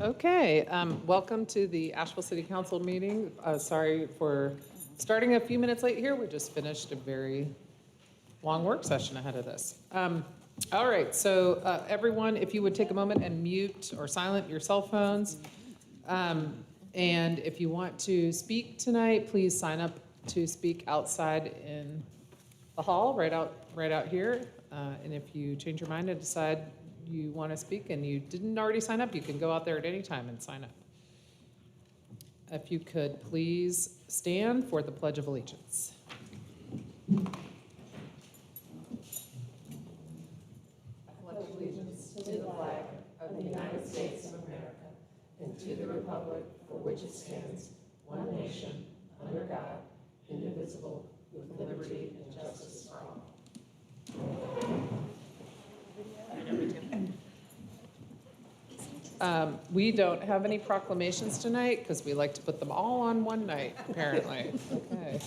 Okay, welcome to the Asheville City Council meeting. Sorry for starting a few minutes late here. We just finished a very long work session ahead of this. All right, so everyone, if you would take a moment and mute or silent your cell phones. And if you want to speak tonight, please sign up to speak outside in the hall, right out here. And if you change your mind and decide you want to speak and you didn't already sign up, you can go out there at any time and sign up. If you could please stand for the Pledge of Allegiance. I pledge allegiance to the flag of the United States of America and to the republic for which it stands, one nation, under God, indivisible, with liberty and justice for all. We don't have any proclamations tonight because we like to put them all on one night, apparently. Okay.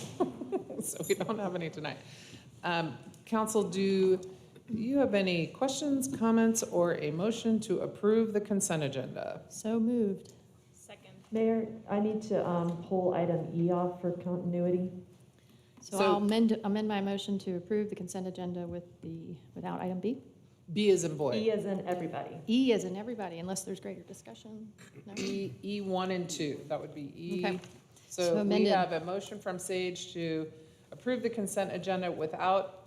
So we don't have any tonight. Council, do you have any questions, comments, or a motion to approve the consent agenda? So moved. Second. Mayor, I need to pull item E off for continuity. So I'll amend my motion to approve the consent agenda without item B. B as in boy. E as in everybody. E as in everybody, unless there's greater discussion. No? E1 and 2, that would be E. Okay. So So we amended. have a motion from Sage to approve the consent agenda without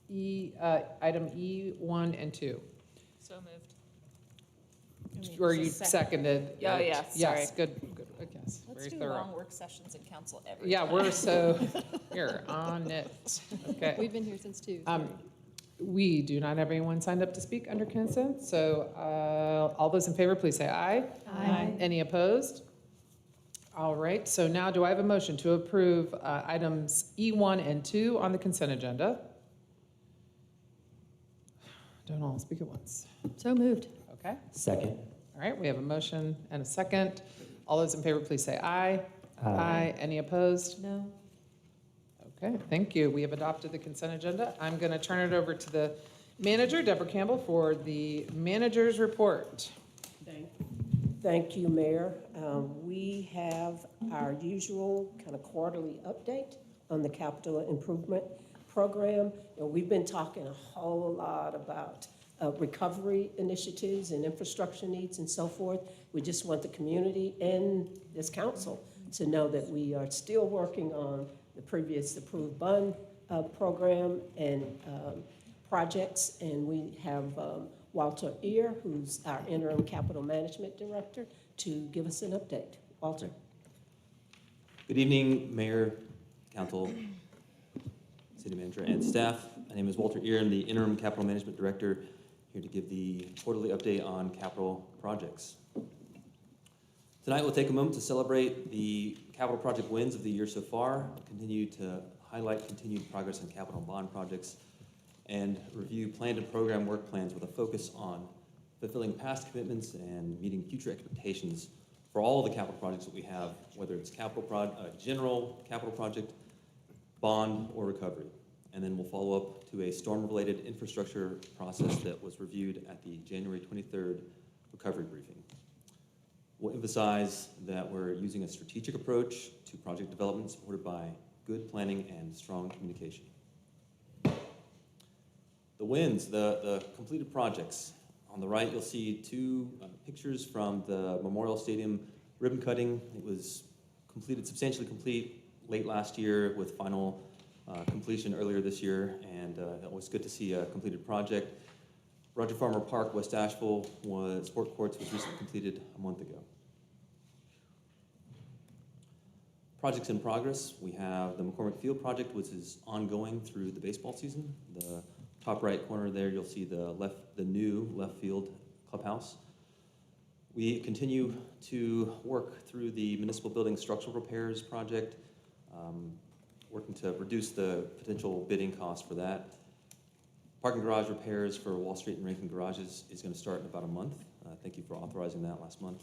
item E1 and 2. So moved. Or you seconded? Oh, yeah, Yes, sorry. good, yes, Let's very do thorough. long work sessions in council every Yeah, time. we're so, you're on it. Okay. We've been here since 2. We do not have anyone signed up to speak under consent, so all those in favor, please say aye. Aye. Any opposed? All right, so now do I have a motion to approve items E1 and 2 on the consent agenda? Don't all speak at once. So moved. Okay, Second. all right, we have a motion and a second. All those in favor, please say aye. Aye. Any opposed? No? Okay, thank you. We have adopted the consent agenda. I'm going to turn it over to the manager, Deborah Campbell, for the manager's report. Thank you, Mayor. We have our usual kind of quarterly update on the capital improvement program. We've been talking a whole lot about recovery initiatives and infrastructure needs and so forth. We just want the community and this council to know that we are still working on the previous approved bond program and projects. And we have Walter Ear, who's our interim capital management director, to give us an update. Walter. Good evening, Mayor, Council, City Manager, and staff. My name is Walter Ear. I'm the interim capital management director, here to give the quarterly update on capital projects. Tonight we'll take a moment to celebrate the capital project wins of the year so far, continue to highlight continued progress in capital and bond projects, and review planned and program work plans with a focus on fulfilling past commitments and meeting future expectations for all the capital projects that we have, whether it's general capital project, bond, or recovery. And then we'll follow up to a storm-related infrastructure process that was reviewed at the January 23rd recovery briefing. We'll emphasize that we're using a strategic approach to project development supported by good planning and strong communication. The wins, the completed projects. On the right, you'll see two pictures from the Memorial Stadium ribbon cutting. It was completed, substantially complete late last year with final completion earlier this year, and it was good to see a completed project. Roger Farmer Park, West Asheville, Sport Courts was recently completed a month ago. Projects in progress, we have the McCormick Field project, which is ongoing through the baseball season. The top right corner there, you'll see the new left field clubhouse. We continue to work through the municipal building structural repairs project, working to reduce the potential bidding cost for that. Parking garage repairs for Wall Street and Rankin garages is going to start in about a month. Thank you for authorizing that last month.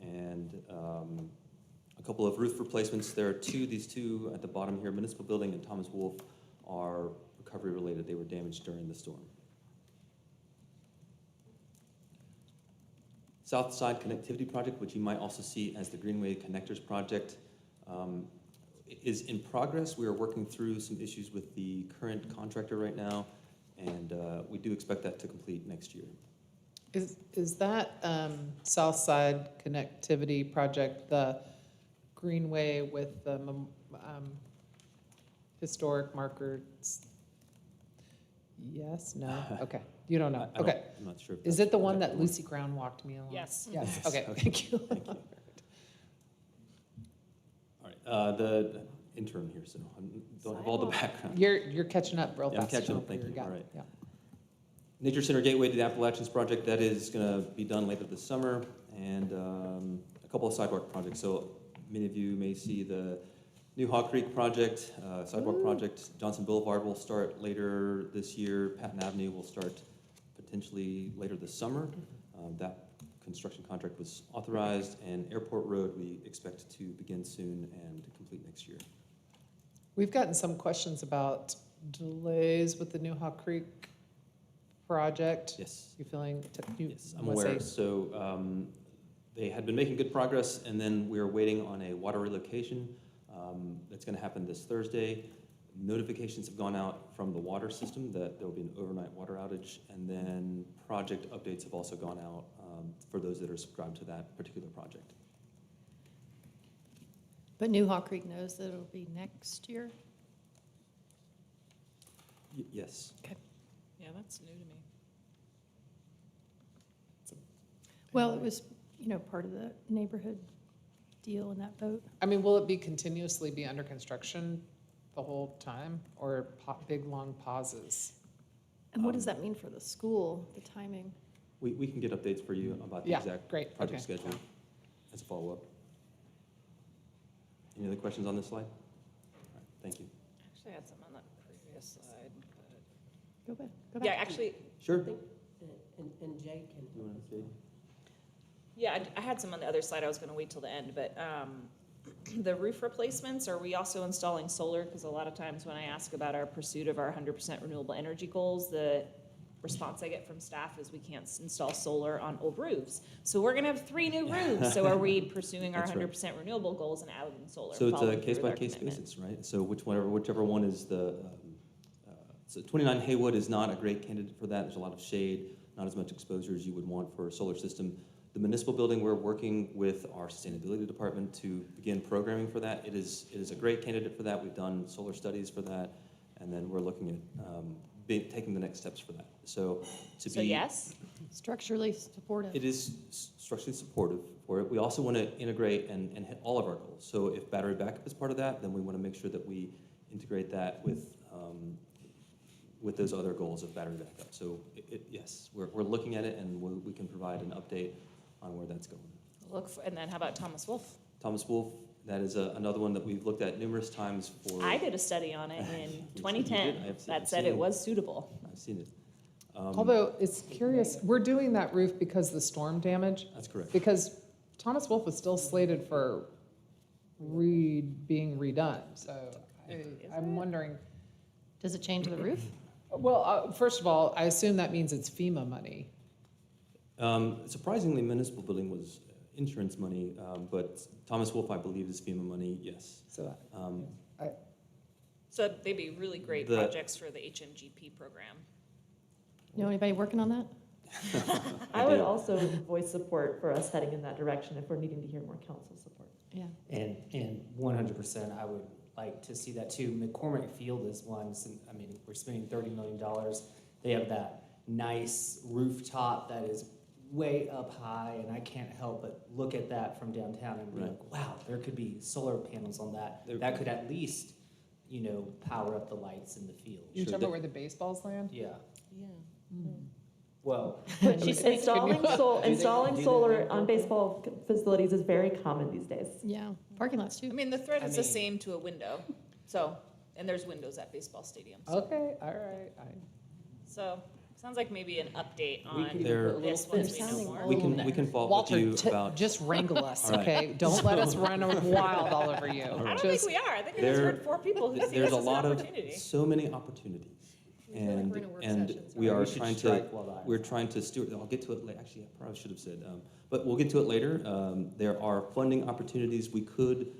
And a couple of roof replacements. There are these two at the bottom here, Municipal Building and Thomas Wolfe, are recovery related. They were damaged during the storm. South Side Connectivity Project, which you might also see as the Greenway Connectors Project, is in progress. We are working through some issues with the current contractor right now, and we do expect that to complete next year. Is that South Side Connectivity Project the Greenway with the historic markers? Yes, no? Okay, you don't know, okay. I'm not sure. if Is that's it the one exactly that Lucy Crown walked me along? Yes. Yes, Yes, okay, okay. thank you. Thank you. All right, the intern here, so I don't have all the background. You're catching up real Yeah, I'm fast. catching up, Jennifer. thank you. got All it, right. yeah. Nature Center Gateway to the Appalachians project, that is gonna be done later this summer, and a couple of sidewalk projects. So many of you may see the New Hog Creek project, sidewalk project. Johnson Boulevard will start later this year. Patton Avenue will start potentially later this summer. That construction contract was authorized, and Airport Road, we expect to begin soon and complete next year. We've gotten some questions about delays with the New Hawk Creek project. Yes. You feeling? Yes, I'm aware. So they had been making good progress, and then we are waiting on a water relocation that's going to happen this Thursday. Notifications have gone out from the water system that there will be an overnight water outage, and then project updates have also gone out for those that are subscribed to that particular project. But New Hawk Creek knows that it'll be next year? Yes. Yeah, that's new to me. Well, it was, part of the neighborhood deal in that vote. I mean, will it be continuously be under construction the whole time, or big, long pauses? And what does that mean for the school, the timing? We can get updates for you about the Yeah, exact great, project okay. schedule as a follow-up. Any other questions on this slide? All right, thank you. Actually, I had some on that previous slide. Go back, go Yeah, back. actually, Sure. And Jay can. You want to say? yeah, I had some on the other slide. I was gonna wait till the end, but the roof replacements, are we also installing solar? Because a lot of times when I ask about our pursuit of our 100% renewable energy goals, the response I get from staff is we can't install solar on old roofs. So we're gonna have 3 new roofs. So are we pursuing our That's right. 100% renewable goals and adding solar? So it's a following through with case by our case commitment? basis, right? So whichever one is so 29 Haywood is not a great candidate for that. There's a lot of shade, not as much exposure as you would want for a solar system. The municipal building, we're working with our sustainability department to begin programming for that. It is a great candidate for that. We've done solar studies for that, and then we're looking at taking the next steps for that. So yes? Structurally supportive. it is structurally supportive for it. We also want to integrate and hit all of our goals. So if battery backup is part of that, then we want to make sure that we integrate that with those other goals of battery backup. So yes, we're looking at it, and we can provide an update on where that's going. And then how about Thomas Wolfe? Thomas Wolfe, that is another one that we've looked at numerous times for. I did a study on it in You 2010 did? I've that said seen it it. was suitable. I've seen it. Although, it's curious, we're doing that roof because the storm damage? That's correct. Because Thomas Wolfe is still slated for being redone, so I'm wondering. Does it change the roof? Well, first of all, I assume that means it's FEMA money. Surprisingly, municipal building was insurance money, but Thomas Wolfe, I believe, is FEMA money, yes. So So they'd be really great The- projects for the HMGP program. Know anybody working on that? I would also voice support for us heading in that direction if we're needing to hear more council support. Yeah. And 100%, I would like to see that too. McCormick Field is one. I mean, we're spending $30 million. They have that nice rooftop that is way up high, and I can't help but look at that from downtown and be Right. like, wow, there could be solar panels on that. There- That could at least, power up the lights in the field. you're Sure, talking that- about where the baseballs land? Yeah. Yeah. Well, She's saying, Installing do they solar rent on baseball facilities is very common these days. Yeah, parking lots I too. mean, the threat I is the mean- same to a window. So, and there's windows at baseball stadiums. Okay, all right. So, sounds like maybe an update We on could There- put a this little once we know sounding more. We can follow up Walter, with you about. just wrangle us, All right. okay? Don't let us run wild all over you. I don't Just- think we are. I think I just There- heard 4 people who see There's this a as an lot of, opportunity. so many opportunities. And, we're in a work and session, we sorry. are We should trying to, strike while the iron's we're hot. trying to steward, I'll get to it later, actually, I probably should have said, but we'll get to it later. There are funding opportunities, we could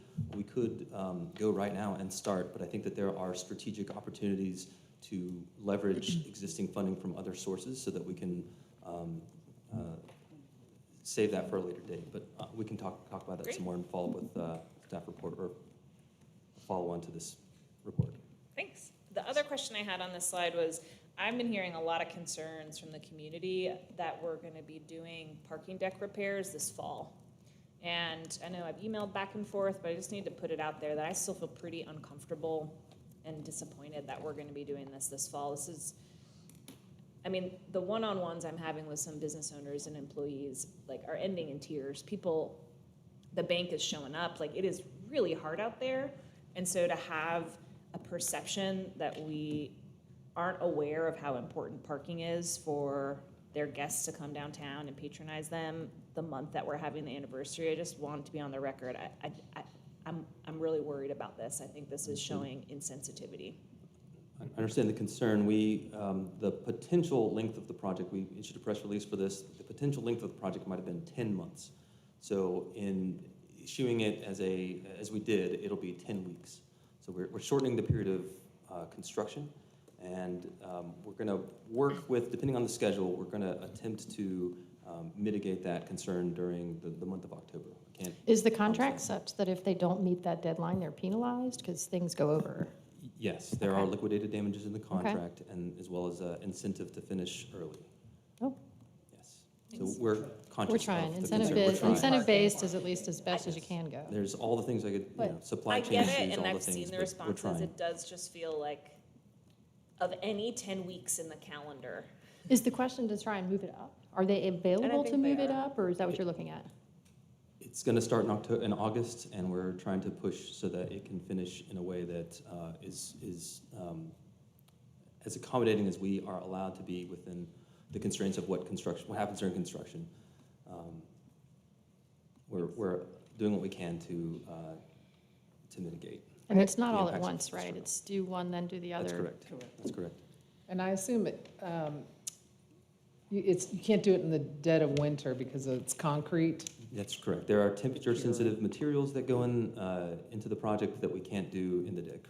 go right now and start, but I think that there are strategic opportunities to leverage existing funding from other sources so that we can save that for a later date. But we can talk about that Great. some more and follow up with staff report or follow on to this report. Thanks. The other question I had on this slide was, I've been hearing a lot of concerns from the community that we're gonna be doing parking deck repairs this fall. And I know I've emailed back and forth, but I just need to put it out there that I still feel pretty uncomfortable and disappointed that we're gonna be doing this fall. This is, I mean, the one-on-ones I'm having with some business owners and employees, like, are ending in tears. People, the bank is showing up, like, it is really hard out there. And so to have a perception that we aren't aware of how important parking is for their guests to come downtown and patronize them the month that we're having the anniversary, I just want to be on the record. I'm really worried about this. I think this is showing insensitivity. I understand the concern. We, the potential length of the project, we issued a press release for this. The potential length of the project might have been 10 months. So in issuing it as we did, it'll be 10 weeks. So we're shortening the period of construction, and we're going to work with, depending on the schedule, we're going to attempt to mitigate that concern during the month of October. I can't. Is the contract such that if they don't meet that deadline, they're penalized because things go over? Yes, there are Okay. liquidated damages in the contract, and as well as an incentive to finish early. Oh. Yes. So we're conscious We're trying. of the concern. We're trying. Incentive-based is at least as best as you can go. There's all the things I could, supply I chain get issues, it, and all the I've things, seen the but we're responses. trying. It does just feel like, of any 10 weeks in the calendar, Is the question to try and move it up? Are they available to think they move it are. up, or is that what you're looking at? It's going to start in August, and we're trying to push so that it can finish in a way that is as accommodating as we are allowed to be within the constraints of what happens during construction. We're doing what we can to mitigate. And it's not the all at impacts of once, right? struggle. It's do one, then do the other. That's correct. That's correct. And I assume you can't do it in the dead of winter because it's concrete. That's correct. There are temperature-sensitive materials that go into the project that we can't do in the dead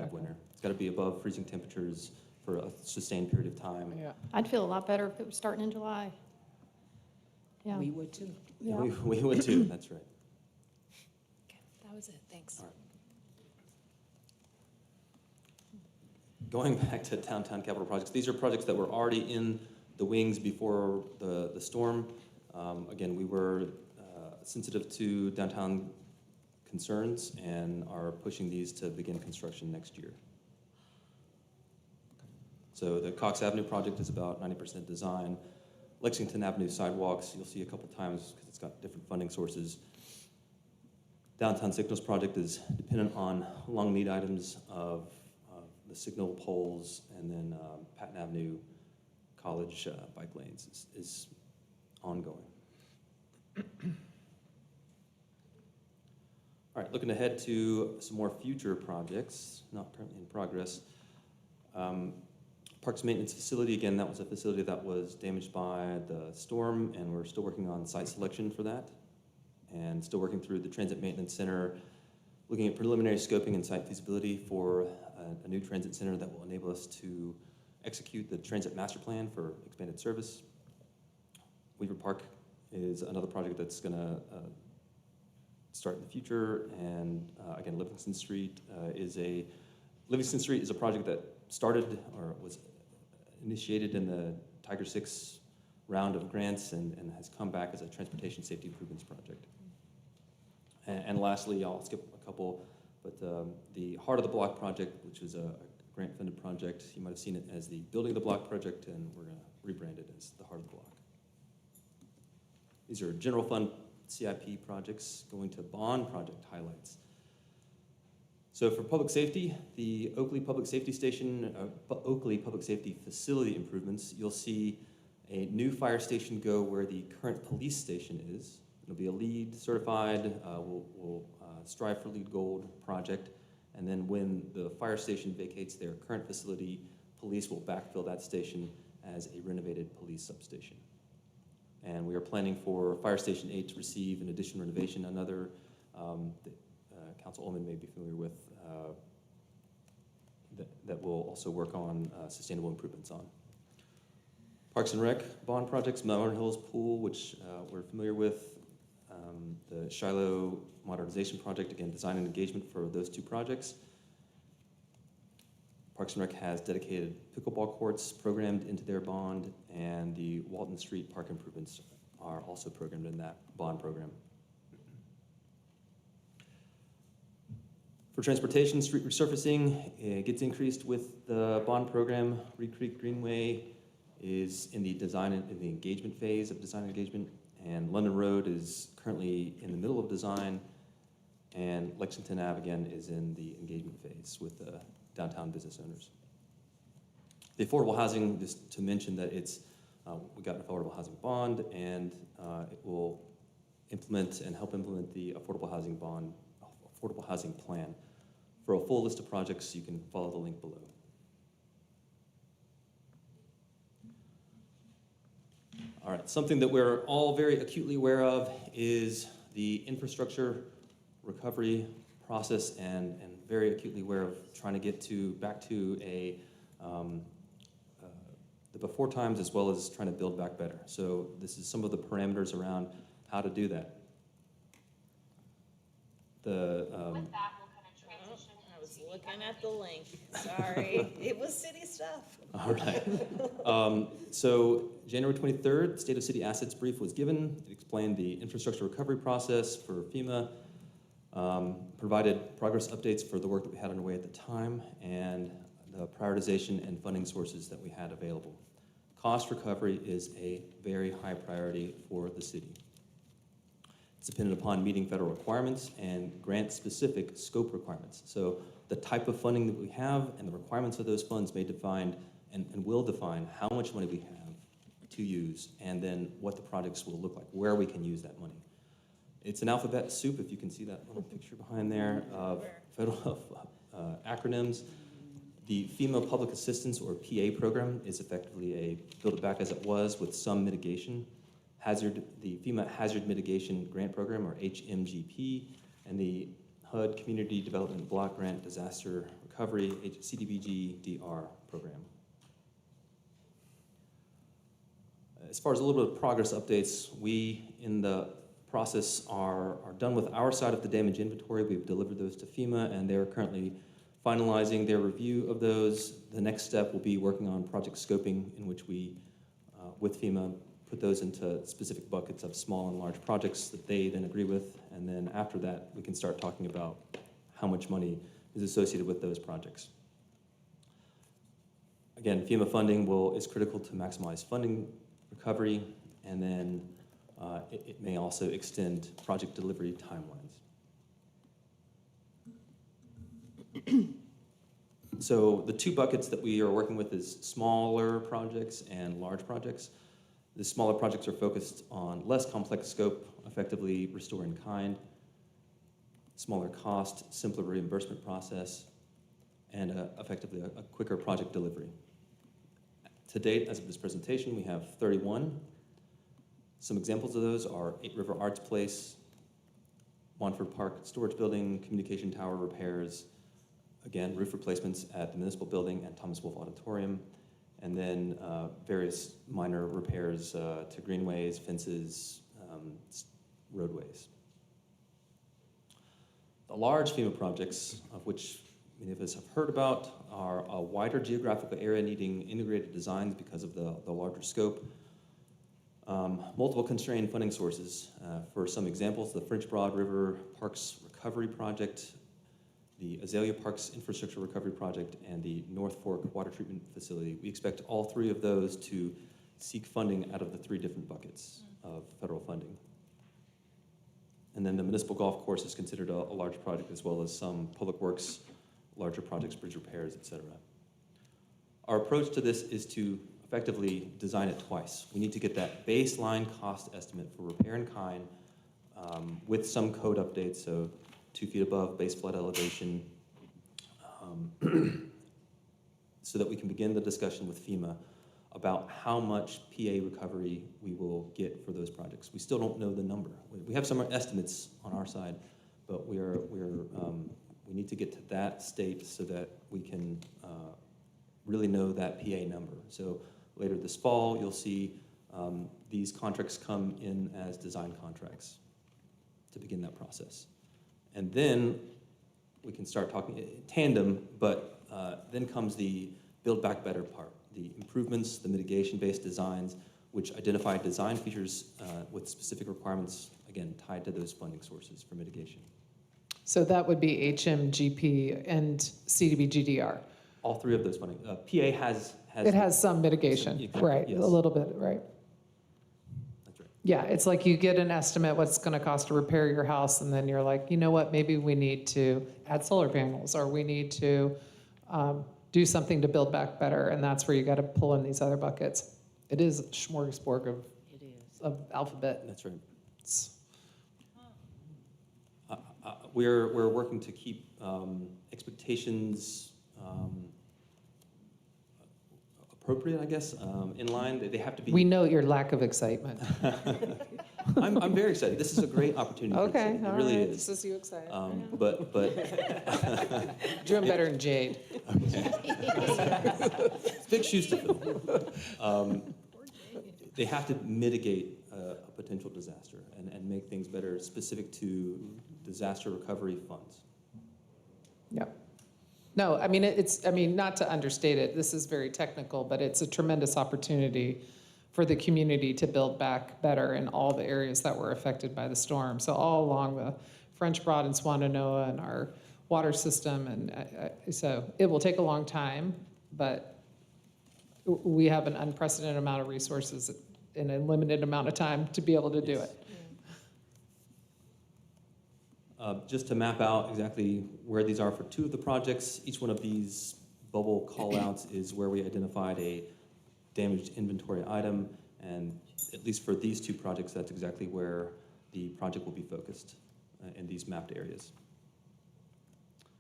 of Okay. winter. It's got to be above freezing temperatures for a sustained period of time. Yeah. I'd feel a lot better if it was starting in July. Yeah. We would too. Yeah. We would too, that's right. okay, that was it, thanks. All right. Going back to downtown capital projects, these are projects that were already in the wings before the storm. Again, we were sensitive to downtown concerns and are pushing these to begin construction next year. So the Cox Avenue project is about 90% design. Lexington Avenue sidewalks, you'll see a couple times because it's got different funding sources. Downtown Signals project is dependent on long lead items of the signal poles, and then Patton Avenue College bike lanes is ongoing. All right, looking ahead to some more future projects, not currently in progress. Parks Maintenance Facility, again, that was a facility that was damaged by the storm, and we're still working on site selection for that, and still working through the Transit Maintenance Center, looking at preliminary scoping and site feasibility for a new transit center that will enable us to execute the transit master plan for expanded service. Weaver Park is another project that's going to start in the future, and again, Livingston Street is a project that started or was initiated in the Tiger 6 round of grants and has come back as a transportation safety improvements project. And lastly, I'll skip a couple, but the Heart of the Block project, which was a grant-funded project, you might have seen it as the Building the Block project, and we're going to rebrand it as the Heart of the Block. These are general fund CIP projects going to bond project highlights. So for public safety, the Oakley Public Safety Station, Oakley Public Safety Facility improvements, you'll see a new fire station go where the current police station is. It'll be a LEED certified, we'll strive for LEED Gold project, and then when the fire station vacates their current facility, police will backfill that station as a renovated police substation. And we are planning for Fire Station 8 to receive an addition renovation, another that Council Ullman may be familiar with, that will also work on sustainable improvements on. Parks and Rec bond projects, Mountain Hills Pool, which we're familiar with, the Shiloh modernization project, again, design and engagement for those two projects. Parks and Rec has dedicated pickleball courts programmed into their bond, and the Walton Street park improvements are also programmed in that bond program. For transportation, street resurfacing, it gets increased with the bond program. Reed Creek Greenway is in the design and in the engagement phase of design engagement, and London Road is currently in the middle of design, and Lexington Ave, again, is in the engagement phase with the downtown business owners. The affordable housing, just to mention that it's, we got an affordable housing bond, and it will implement and help implement the affordable housing bond, affordable housing plan. For a full list of projects, you can follow the link below. All right, something that we're all very acutely aware of is the infrastructure recovery process, and very acutely aware of trying to get back to the before times, as well as trying to build back better. So this is some of the parameters around how to do that. With that, we'll kind of transition. I was looking at the link. Sorry, it was city stuff. All right. So January 23rd, State of City Assets Brief was given. It explained the infrastructure recovery process for FEMA, provided progress updates for the work that we had underway at the time, and the prioritization and funding sources that we had available. Cost recovery is a very high priority for the city. It's dependent upon meeting federal requirements and grant-specific scope requirements. So the type of funding that we have and the requirements of those funds may define and will define how much money we have to use, and then what the projects will look like, where we can use that money. It's an alphabet soup, if you can see that little picture behind there, of federal acronyms. The FEMA Public Assistance, or PA program, is effectively a build it back as it was with some mitigation. The FEMA Hazard Mitigation Grant Program, or HMGP, and the HUD Community Development Block Grant Disaster Recovery, CDBG-DR program. As far as a little bit of progress updates, we in the process are done with our side of the damage inventory. We've delivered those to FEMA, and they're currently finalizing their review of those. The next step will be working on project scoping, in which we, with FEMA, put those into specific buckets of small and large projects that they then agree with, and then after that, we can start talking about how much money is associated with those projects. Again, FEMA funding is critical to maximize funding recovery, and then it may also extend project delivery timelines. So the two buckets that we are working with is smaller projects and large projects. The smaller projects are focused on less complex scope, effectively restore in kind, smaller cost, simpler reimbursement process, and effectively a quicker project delivery. To date, as of this presentation, we have 31. Some examples of those are 8 River Arts Place, Montford Park Storage Building, Communication Tower repairs, again, roof replacements at the Municipal Building and Thomas Wolfe Auditorium, and then various minor repairs to greenways, fences, roadways. The large FEMA projects, of which many of us have heard about, are a wider geographical area needing integrated designs because of the larger scope. Multiple constrained funding sources. For some examples, the French Broad River Parks Recovery Project, the Azalea Parks Infrastructure Recovery Project, and the North Fork Water Treatment Facility. We expect all 3 of those to seek funding out of the 3 different buckets of federal funding. And then the municipal golf course is considered a large project, as well as some public works, larger projects, bridge repairs, et cetera. Our approach to this is to effectively design it twice. We need to get that baseline cost estimate for repair in kind with some code updates, so 2 feet above base flood elevation, so that we can begin the discussion with FEMA about how much PA recovery we will get for those projects. We still don't know the number. We have some estimates on our side, but we need to get to that state so that we can really know that PA number. So later this fall, you'll see these contracts come in as design contracts to begin that process. And then we can start talking in tandem, but then comes the Build Back Better part, the improvements, the mitigation-based designs, which identify design features with specific requirements, again, tied to those funding sources for mitigation. So that would be HMGP and CDBGDR. All three of those funding. PA has It has some mitigation, Exactly, right, yes. a little bit, right? That's right. Yeah, it's like you get an estimate what's going to cost to repair your house, and then you're like, you know what, maybe we need to add solar panels, or we need to do something to build back better, and that's where you got to pull in these other buckets. It is a smorgasbord of alphabet. That's right. It's- We're working to keep expectations appropriate, I guess, in line. They have to be. We know your lack of excitement. I'm very excited. This is a great opportunity. For the Okay, city. all It really right, is. this is you excited. But Doing better than Jade. it's big shoes to fill. They have to mitigate a potential disaster and make things better specific to disaster recovery funds. Yep. No, I mean, not to understate it, this is very technical, but it's a tremendous opportunity for the community to build back better in all the areas that were affected by the storm. So all along the French Broad and Swannanoa and our water system, and so it will take a long time, but we have an unprecedented amount of resources in a limited amount of time to be able to do Yes. it. Just to map out exactly where these are for two of the projects, each one of these bubble call-outs is where we identified a damaged inventory item, and at least for these two projects, that's exactly where the project will be focused in these mapped areas.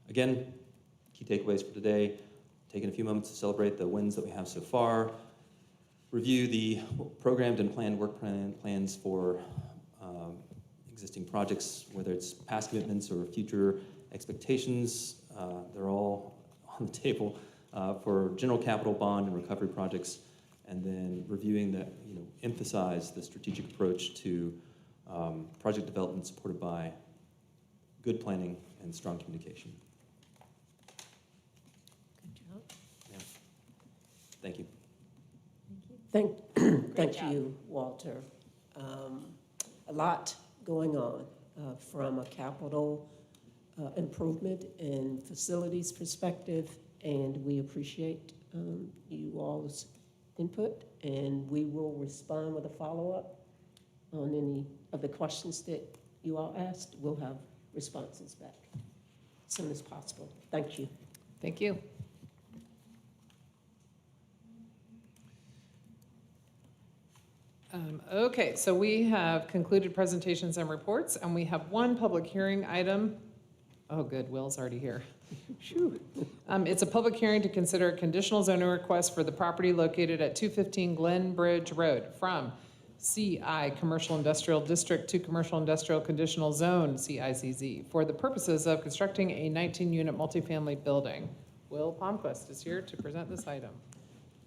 Again, key takeaways for today, taking a few moments to celebrate the wins that we have so far, review the programmed and planned work plans for existing projects, whether it's past commitments or future expectations. They're all on the table for general capital bond and recovery projects, and then reviewing that, emphasize the strategic approach to project development supported by good planning and strong communication. Good job. Yeah. Thank you. Thank job. you, Walter. A lot going on from a capital improvement and facilities perspective, and we appreciate you all's input, and we will respond with a follow-up on any of the questions that you all asked. We'll have responses back as soon as possible. Thank you. Thank you. Okay, so we have concluded presentations and reports, and we have one public hearing item. Oh, good, Will's already here. Phew. It's a public hearing to consider a conditional zoning request for the property located at 215 Glen Bridge Road from CI Commercial Industrial District to Commercial Industrial Conditional Zone, CICZ, for the purposes of constructing a 19-unit multifamily building. Will Palmquist is here to present this item.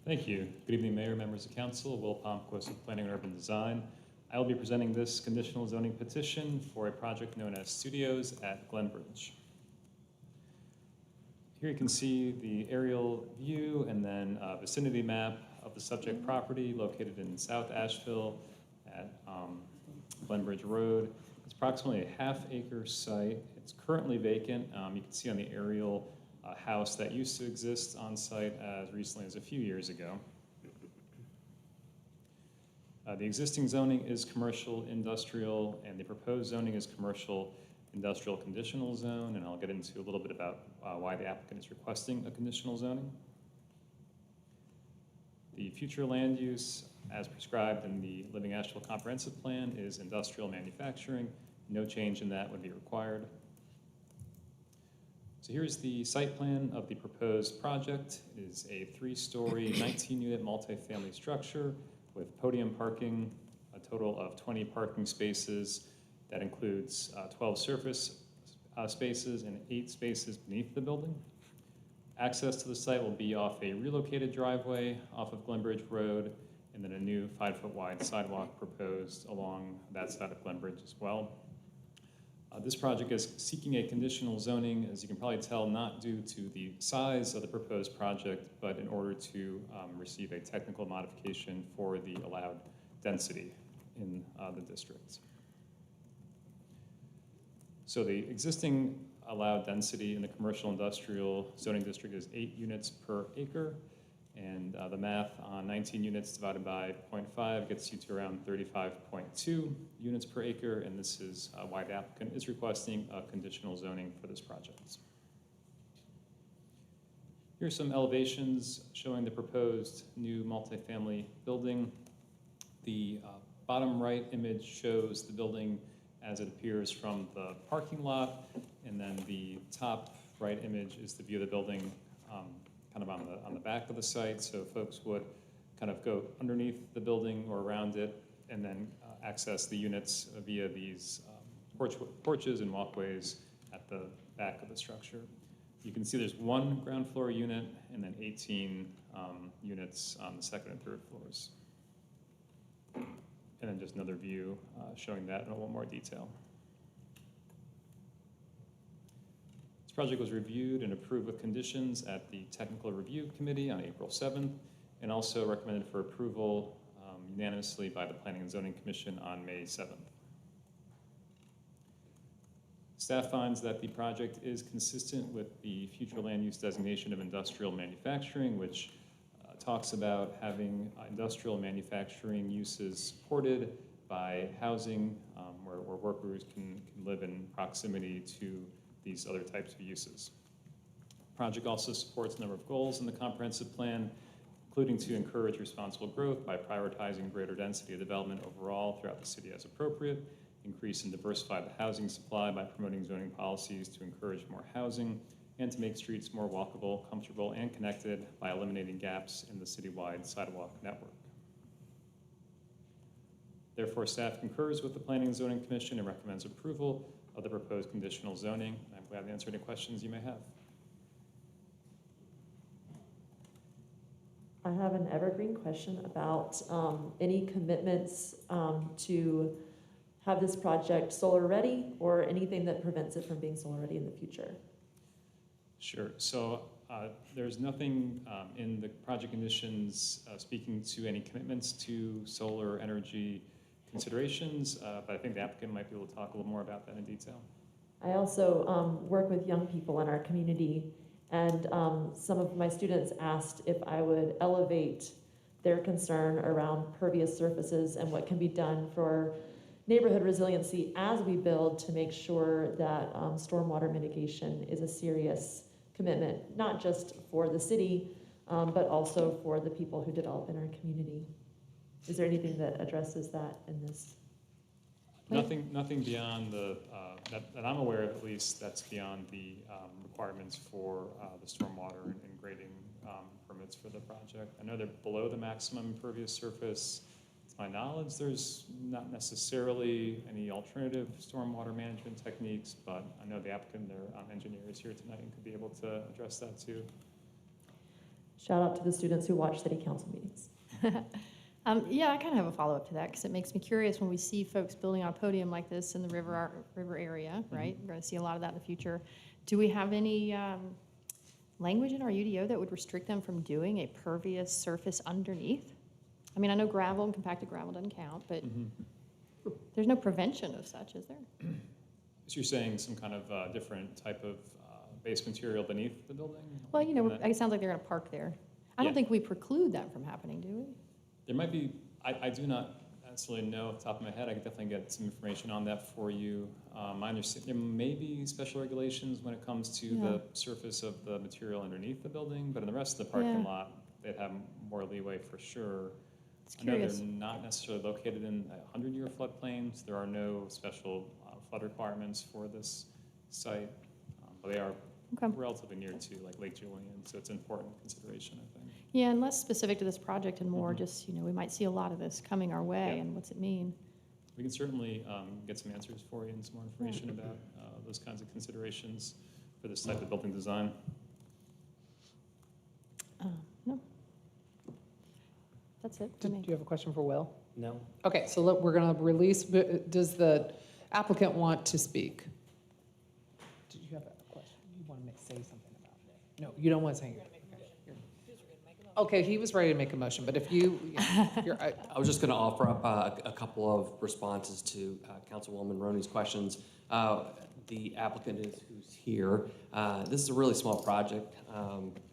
Thank you. Good evening, Mayor, members of council. Will Palmquist with Planning and Urban Design. I will be presenting this conditional zoning petition for a project known as Studios at Glenbridge. Here you can see the aerial view and then a vicinity map of the subject property located in South Asheville at Glenbridge Road. It's approximately a half-acre site. It's currently vacant. You can see on the aerial house that used to exist on site as recently as a few years ago. The existing zoning is commercial industrial, and the proposed zoning is commercial industrial conditional zone, and I'll get into a little bit about why the applicant is requesting a conditional zoning. The future land use, as prescribed in the Living Asheville Comprehensive Plan, is industrial manufacturing. No change in that would be required. So here's the site plan of the proposed project. It is a 3-story, 19-unit multifamily structure with podium parking, a total of 20 parking spaces. That includes 12 surface spaces and 8 spaces beneath the building. Access to the site will be off a relocated driveway off of Glenbridge Road, and then a new 5-foot wide sidewalk proposed along that side of Glenbridge as well. This project is seeking a conditional zoning, as you can probably tell, not due to the size of the proposed project, but in order to receive a technical modification for the allowed density in the district. So the existing allowed density in the commercial industrial zoning district is 8 units per acre. And the math on 19 units divided by 0.5 gets you to around 35.2 units per acre. And this is why the applicant is requesting a conditional zoning for this project. Here's some elevations showing the proposed new multifamily building. The bottom right image shows the building as it appears from the parking lot, and then the top right image is the view of the building kind of on the back of the site, so folks would kind of go underneath the building or around it, and then access the units via these porches and walkways at the back of the structure. You can see there's 1 ground floor unit and then 18 units on the 2nd and 3rd floors. And then just another view showing that in a little more detail. This project was reviewed and approved with conditions at the Technical Review Committee on April 7th, and also recommended for approval unanimously by the Planning and Zoning Commission on May 7th. Staff finds that the project is consistent with the future land use designation of industrial manufacturing, which talks about having industrial manufacturing uses supported by housing where workers can live in proximity to these other types of uses. The project also supports a number of goals in the comprehensive plan, including to encourage responsible growth by prioritizing greater density of development overall throughout the city as appropriate, increase and diversify the housing supply by promoting zoning policies to encourage more housing, and to make streets more walkable, comfortable, and connected by eliminating gaps in the citywide sidewalk network. Therefore, staff concurs with the Planning and Zoning Commission and recommends approval of the proposed conditional zoning. I'm glad to answer any questions you may have. I have an evergreen question about any commitments to have this project solar ready, or anything that prevents it from being solar ready in the future. Sure. So there's nothing in the project conditions speaking to any commitments to solar energy considerations, but I think the applicant might be able to talk a little more about that in detail. I also work with young people in our community, and some of my students asked if I would elevate their concern around pervious surfaces and what can be done for neighborhood resiliency as we build, to make sure that stormwater mitigation is a serious commitment, not just for the city, but also for the people who develop in our community. Is there anything that addresses that in this? Nothing beyond the, that I'm aware of at least, that's beyond the requirements for the stormwater and grading permits for the project. I know they're below the maximum impervious surface. To my knowledge, there's not necessarily any alternative stormwater management techniques, but I know the applicant, their engineer, is here tonight and could be able to address that too. Shout out to the students who watch city council meetings. Yeah, I kind of have a follow-up to that, because it makes me curious when we see folks building on a podium like this in the river area, right? We're going to see a lot of that in the future. Do we have any language in our UDO that would restrict them from doing a pervious surface underneath? I mean, I know gravel and compacted gravel doesn't count, but there's no prevention of such, is there? So you're saying some kind of different type of base material beneath the building? Well, you know, it sounds like they're going to park there. I don't Yeah. think we preclude that from happening, do we? There might be, I do not necessarily know off the top of my head. I could definitely get some information on that for you. I understand there may be special regulations when it comes to the surface of the material underneath the building, but in the rest of the parking lot, they'd have more leeway for sure. I know they're not necessarily located in 100-year floodplains. There are no special flood requirements for this site, but they are Okay. relatively near to like Lake Julian, so it's an important consideration, I think. Yeah, and less specific to this project and more Mhm. just, we might see a lot of this coming our way, Yeah. and what's it mean? We can certainly get some answers for you and some more information about those kinds of considerations for this type of building design. No. That's it for Do me. you have a question for Will? No? Okay, so we're going to release, does the applicant want to speak? Did you have a question? You want to say something about it? No, you don't want to say anything. Okay, he was ready to make a motion, but if I was just going to offer up a couple of responses to Councilwoman Roney's questions. The applicant who's here. This is a really small project,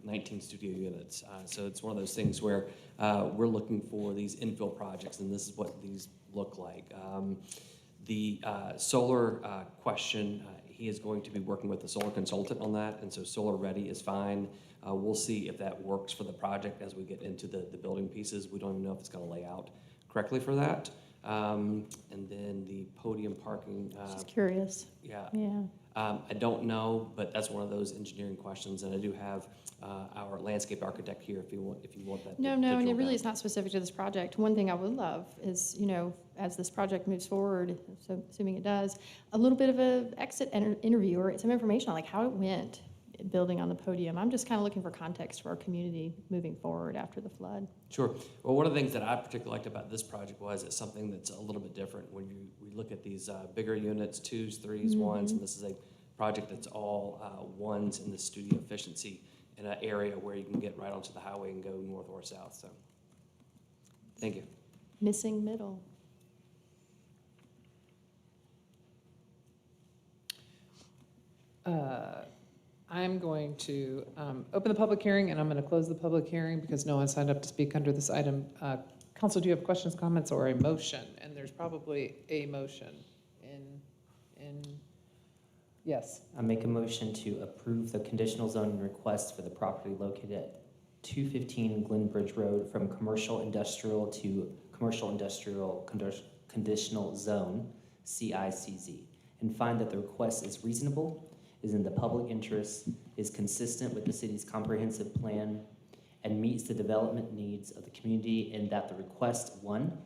19 studio units. So it's one of those things where we're looking for these infill projects, and this is what these look like. The solar question, he is going to be working with a solar consultant on that, and so solar ready is fine. We'll see if that works for the project as we get into the building pieces. We don't even know if it's going to lay out correctly for that. And then the podium parking. Just curious. Yeah. Yeah. I don't know, but that's one of those engineering questions, and I do have our landscape architect here if you want that. No, to and drill it really down. is not specific to this project. One thing I would love is, as this project moves forward, so assuming it does, a little bit of a exit interview or some information on like how it went building on the podium. I'm just kind of looking for context for our community moving forward after the flood. Sure. Well, one of the things that I particularly liked about this project was it's something that's a little bit different when we look at these bigger units, 2s, 3s, 1s, and this is a project that's all 1s in the studio efficiency in an area where you can get right onto the highway and go north or south. So, thank you. Missing middle. I'm going to open the public hearing, and I'm going to close the public hearing because no one signed up to speak under this item. Council, do you have questions, comments, or a motion? And there's probably a motion yes. I make a motion to approve the conditional zoning request for the property located at 215 Glenbridge Road from commercial industrial to commercial industrial conditional zone, CICZ, and find that the request is reasonable, is in the public interest, is consistent with the city's comprehensive plan, and meets the development needs of the community, and that the request, 1,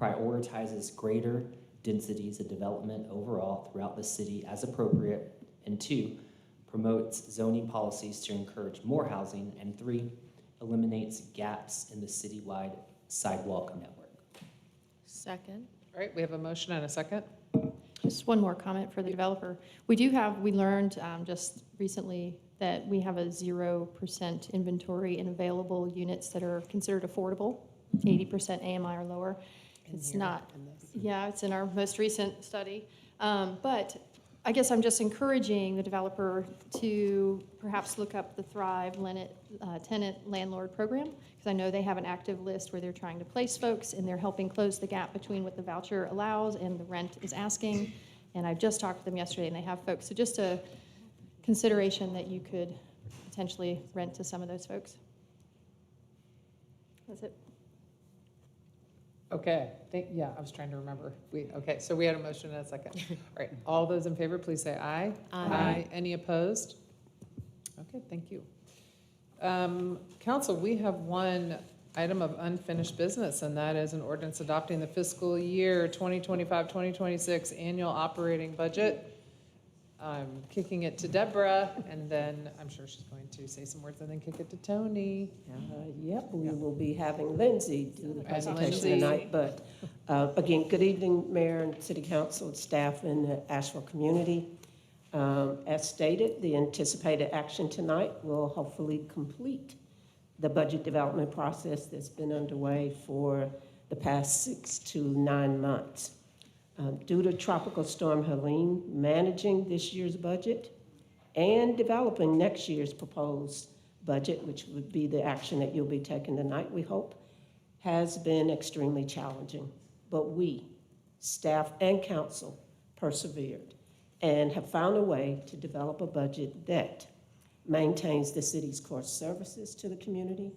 prioritizes greater densities of development overall throughout the city as appropriate, and 2, promotes zoning policies to encourage more housing, and 3, eliminates gaps in the citywide sidewalk network. Second. All right, we have a motion and a second. Just one more comment for the developer. We learned just recently that we have a 0% inventory in available units that are considered affordable, 80% AMI or lower. It's not, yeah, it's in our most recent study. But I guess I'm just encouraging the developer to perhaps look up the Thrive tenant landlord program, because I know they have an active list where they're trying to place folks, and they're helping close the gap between what the voucher allows and the rent is asking. And I just talked to them yesterday, and they have folks. So just a consideration that you could potentially rent to some of those folks. That's it. Okay, yeah, I was trying to remember. Okay, so we had a motion and a second. All right, all those in favor, please say aye. Aye. Any opposed? Okay, thank you. Council, we have one item of unfinished business, and that is an ordinance adopting the fiscal year 2025-2026 annual operating budget. I'm kicking it to Deborah, and then I'm sure she's going to say some words and then kick it to Tony. Yep, we will be having Lindsay do the And presentation Lindsay. tonight. But again, good evening, Mayor and City Council, staff, and the Asheville community. As stated, the anticipated action tonight will hopefully complete the budget development process that's been underway for the past 6 to 9 months. Due to Tropical Storm Helene, managing this year's budget and developing next year's proposed budget, which would be the action that you'll be taking tonight, we hope, has been extremely challenging. But we, staff and council, persevered and have found a way to develop a budget that maintains the city's core services to the community,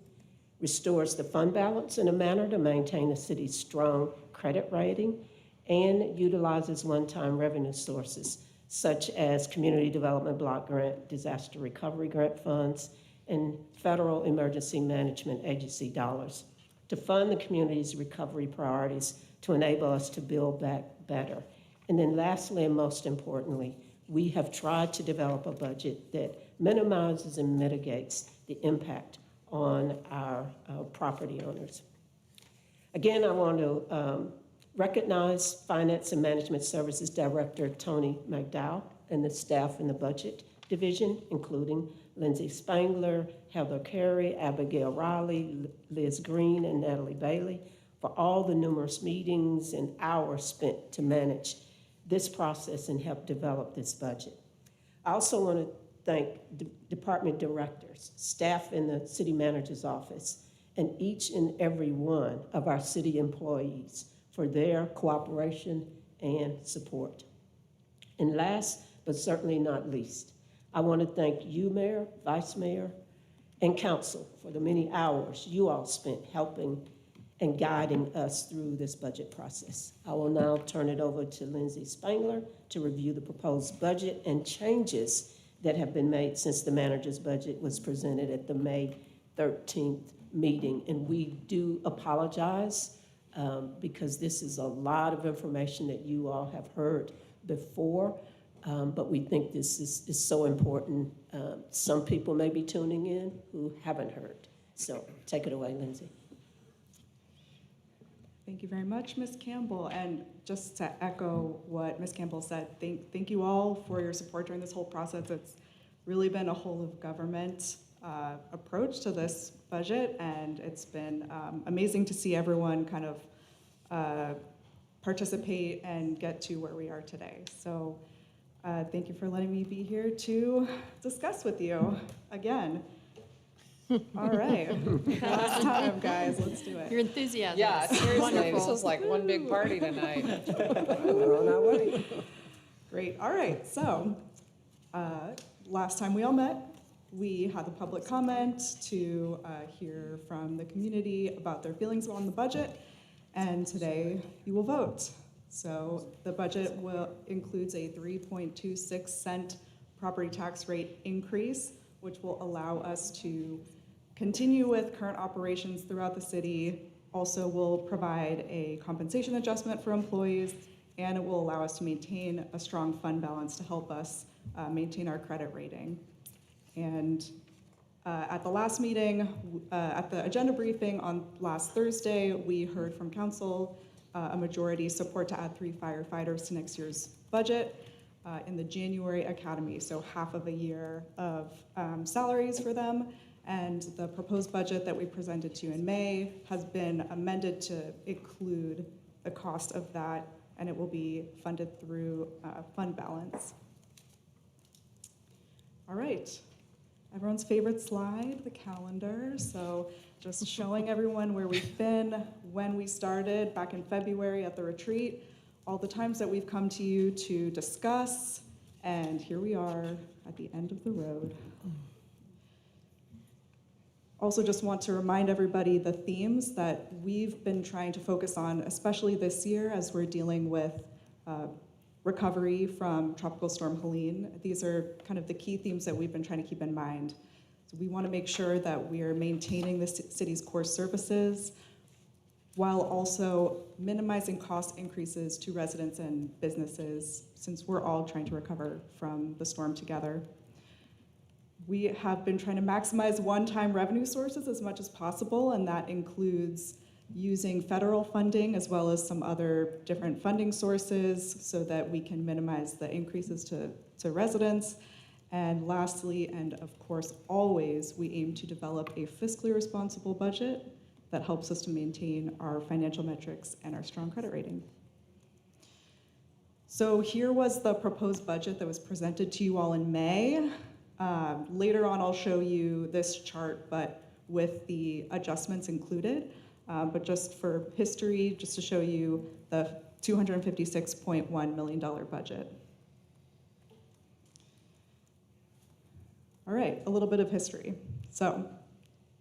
restores the fund balance in a manner to maintain the city's strong credit rating, and utilizes one-time revenue sources such as Community Development Block Grant, Disaster Recovery Grant funds, and Federal Emergency Management Agency dollars to fund the community's recovery priorities to enable us to build back better. And then lastly, and most importantly, we have tried to develop a budget that minimizes and mitigates the impact on our property owners. Again, I want to recognize Finance and Management Services Director Tony McDowell and the staff in the Budget Division, including Lindsay Spangler, Heather Carey, Abigail Riley, Liz Green, and Natalie Bailey, for all the numerous meetings and hours spent to manage this process and help develop this budget. I also want to thank department directors, staff in the city manager's office, and each and every one of our city employees for their cooperation and support. And last, but certainly not least, I want to thank you, Mayor, Vice Mayor, and Council for the many hours you all spent helping and guiding us through this budget process. I will now turn it over to Lindsay Spangler to review the proposed budget and changes that have been made since the manager's budget was presented at the May 13th meeting. And we do apologize because this is a lot of information that you all have heard before, but we think this is so important. Some people may be tuning in who haven't heard. So take it away, Lindsay. Thank you very much, Ms. Campbell. And just to echo what Ms. Campbell said, thank you all for your support during this whole process. It's really been a whole of government approach to this budget, and it's been amazing to see everyone kind of participate and get to where we are today. So thank you for letting me be here to discuss with you again. All right, last time, guys, let's do it. Your enthusiasm. Yeah, is seriously, wonderful. this is like one big party tonight. We're on our way. Great, all right, so last time we all met, we had the public comment to hear from the community about their feelings on the budget, and today you will vote. So the budget includes a 3.26 cent property tax rate increase, which will allow us to continue with current operations throughout the city. Also will provide a compensation adjustment for employees, and it will allow us to maintain a strong fund balance to help us maintain our credit rating. And at the last meeting, at the agenda briefing on last Thursday, we heard from council a majority support to add 3 firefighters to next year's budget in the January Academy, so half of a year of salaries for them. And the proposed budget that we presented to you in May has been amended to include the cost of that, and it will be funded through fund balance. All right, everyone's favorite slide, the calendar. So just showing everyone where we've been, when we started back in February at the retreat, all the times that we've come to you to discuss, and here we are at the end of the road. Also just want to remind everybody the themes that we've been trying to focus on, especially this year as we're dealing with recovery from Tropical Storm Helene. These are kind of the key themes that we've been trying to keep in mind. So we want to make sure that we are maintaining the city's core services while also minimizing cost increases to residents and businesses, since we're all trying to recover from the storm together. We have been trying to maximize one-time revenue sources as much as possible, and that includes using federal funding as well as some other different funding sources so that we can minimize the increases to residents. And lastly, and of course always, we aim to develop a fiscally responsible budget that helps us to maintain our financial metrics and our strong credit rating. So here was the proposed budget that was presented to you all in May. Later on, I'll show you this chart, but with the adjustments included. But just for history, just to show you the $256.1 million budget. All right, a little bit of history. So,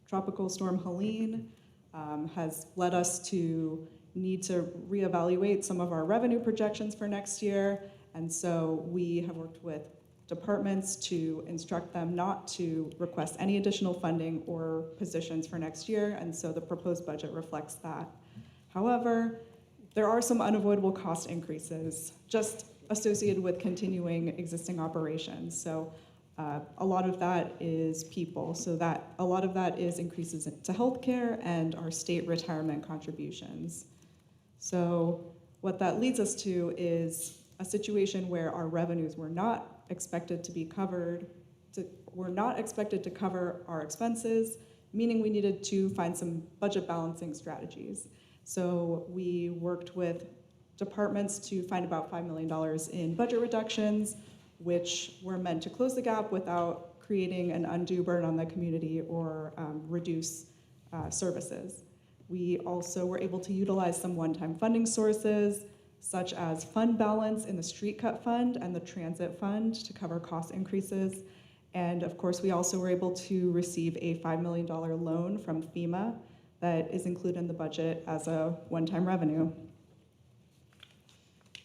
Tropical Storm Helene has led us to need to reevaluate some of our revenue projections for next year, And so we have worked with departments to instruct them not to request any additional funding or positions for next year, and so the proposed budget reflects that. However, there are some unavoidable cost increases just associated with continuing existing operations. So a lot of that is people, so that a lot of that is increases to healthcare and our state retirement contributions. So what that leads us to is a situation where our revenues were not expected to be covered, were not expected to cover our expenses, meaning we needed to find some budget balancing strategies. So we worked with departments to find about $5 million in budget reductions, which were meant to close the gap without creating an undue burden on the community or reduce services. We also were able to utilize some one-time funding sources, such as fund balance in the street cut fund and the transit fund to cover cost increases. And of course, we also were able to receive a $5 million loan from FEMA that is included in the budget as a one-time revenue.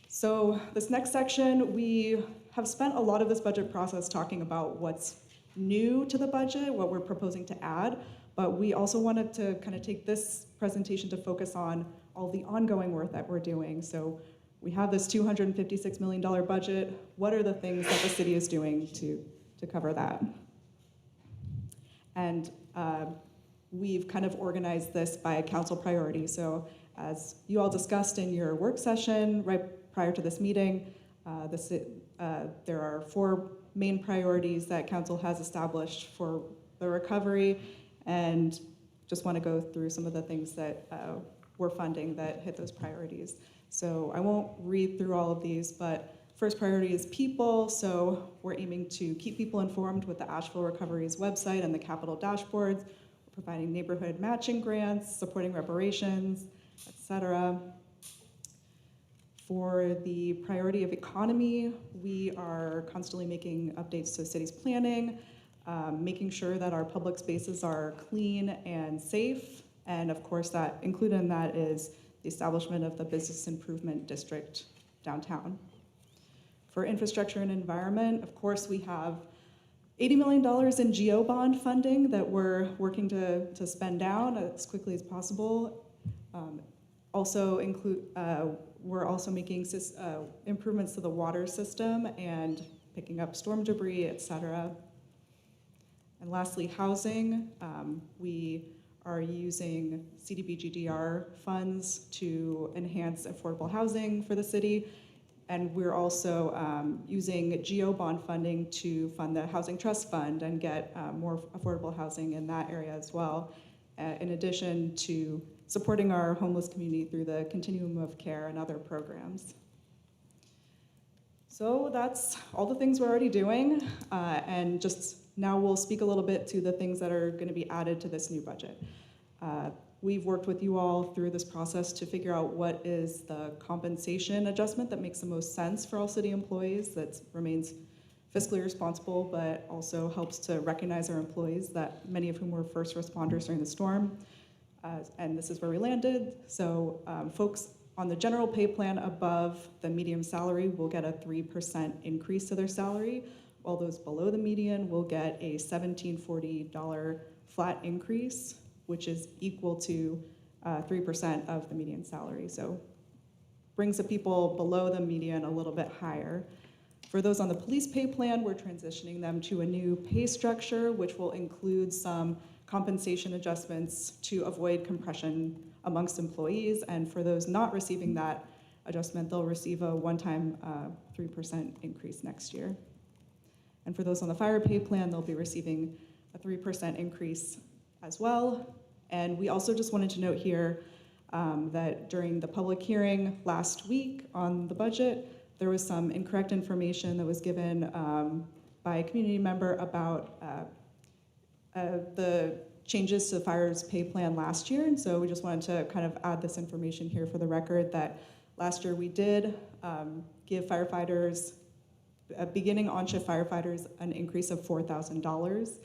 So this next section, we have spent a lot of this budget process talking about what's new to the budget, what we're proposing to add, but we also wanted to kind of take this presentation to focus on all the ongoing work that we're doing. So we have this $256 million budget. What are the things that the city is doing to cover that? And we've kind of organized this by council priority. So as you all discussed in your work session right prior to this meeting, there are 4 main priorities that council has established for the recovery, and just want to go through some of the things that we're funding that hit those priorities. So I won't read through all of these, but first priority is people. So we're aiming to keep people informed with the Asheville Recovery's website and the capital dashboards. We're providing neighborhood matching grants, supporting reparations, etc. For the priority of economy, we are constantly making updates to the city's planning, making sure that our public spaces are clean and safe. And of course, that included in that is the establishment of the Business Improvement District downtown. For infrastructure and environment, of course, we have $80 million in GEO bond funding that we're working to spend down as quickly as possible. We're also making improvements to the water system and picking up storm debris, et cetera. And lastly, housing. We are using CDBG-DR funds to enhance affordable housing for the city. And we're also using GEO bond funding to fund the Housing Trust Fund and get more affordable housing in that area as well, in addition to supporting our homeless community through the Continuum of Care and other programs. So that's all the things we're already doing, and just now we'll speak a little bit to the things that are going to be added to this new budget. We've worked with you all through this process to figure out what is the compensation adjustment that makes the most sense for all city employees, that remains fiscally responsible, but also helps to recognize our employees, that many of whom were first responders during the storm. And this is where we landed. So folks on the general pay plan above the median salary will get a 3% increase to their salary, while those below the median will get a $1,740 flat increase, which is equal to 3% of the median salary. So brings the people below the median a little bit higher. For those on the police pay plan, we're transitioning them to a new pay structure, which will include some compensation adjustments to avoid compression amongst employees. And for those not receiving that adjustment, they'll receive a one-time 3% increase next year. And for those on the fire pay plan, they'll be receiving a 3% increase as well. And we also just wanted to note here that during the public hearing last week on the budget, there was some incorrect information that was given by a community member about the changes to the fire's pay plan last year. And so we just wanted to kind of add this information here for the record that last year we did give firefighters, beginning on-shift firefighters, an increase of $4,000,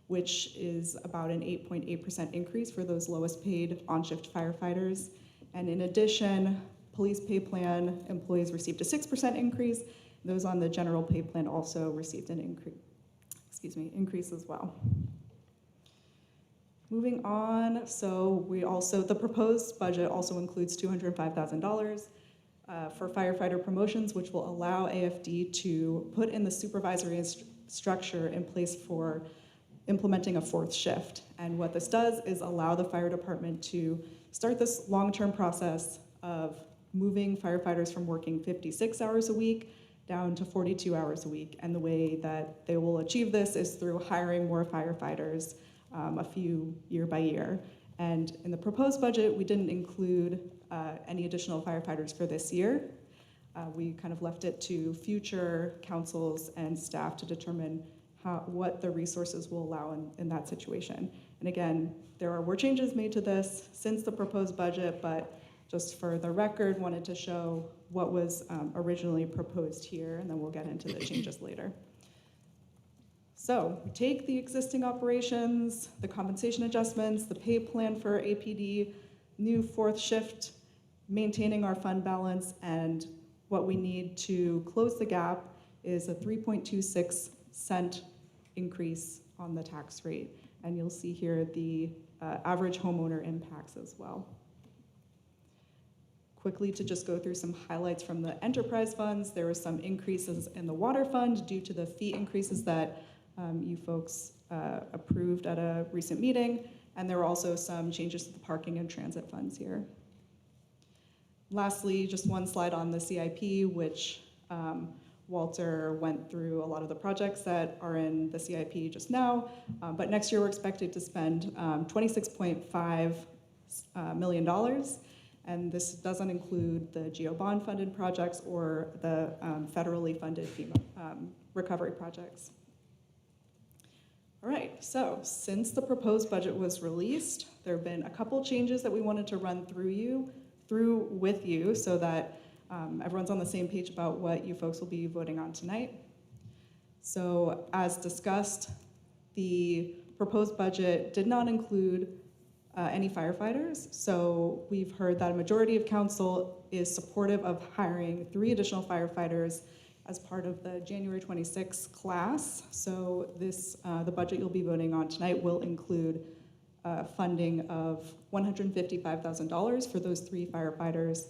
which is about an 8.8% increase for those lowest paid on-shift firefighters. And in addition, police pay plan employees received a 6% increase, Those on the general pay plan also received an increase as well. Moving on, so the proposed budget also includes $205,000 for firefighter promotions, which will allow AFD to put in the supervisory structure in place for implementing a fourth shift. And what this does is allow the fire department to start this long-term process of moving firefighters from working 56 hours a week down to 42 hours a week. And the way that they will achieve this is through hiring more firefighters, a few year by year. And in the proposed budget, we didn't include any additional firefighters for this year. We kind of left it to future councils and staff to determine what the resources will allow in that situation. And again, were changes made to this since the proposed budget, but just for the record, wanted to show what was originally proposed here, and then we'll get into the changes later. So we take the existing operations, the compensation adjustments, the pay plan for APD, new fourth shift, maintaining our fund balance, and what we need to close the gap is a 3.26 cent increase on the tax rate. And you'll see here the average homeowner impacts as well. Quickly to just go through some highlights from the enterprise funds, there were some increases in the water fund due to the fee increases that you folks approved at a recent meeting, and there were also some changes to the parking and transit funds here. Lastly, just one slide on the CIP, which Walter went through a lot of the projects that are in the CIP just now, but next year we're expected to spend $26.5 million, and this doesn't include the GEO bond funded projects or the federally funded FEMA recovery projects. All right, so since the proposed budget was released, there have been a couple changes that we wanted to run through with you so that everyone's on the same page about what you folks will be voting on tonight. So as discussed, the proposed budget did not include any firefighters. So we've heard that a majority of council is supportive of hiring 3 additional firefighters as part of the January 26 class. So this, the budget you'll be voting on tonight will include funding of $155,000 for those 3 firefighters.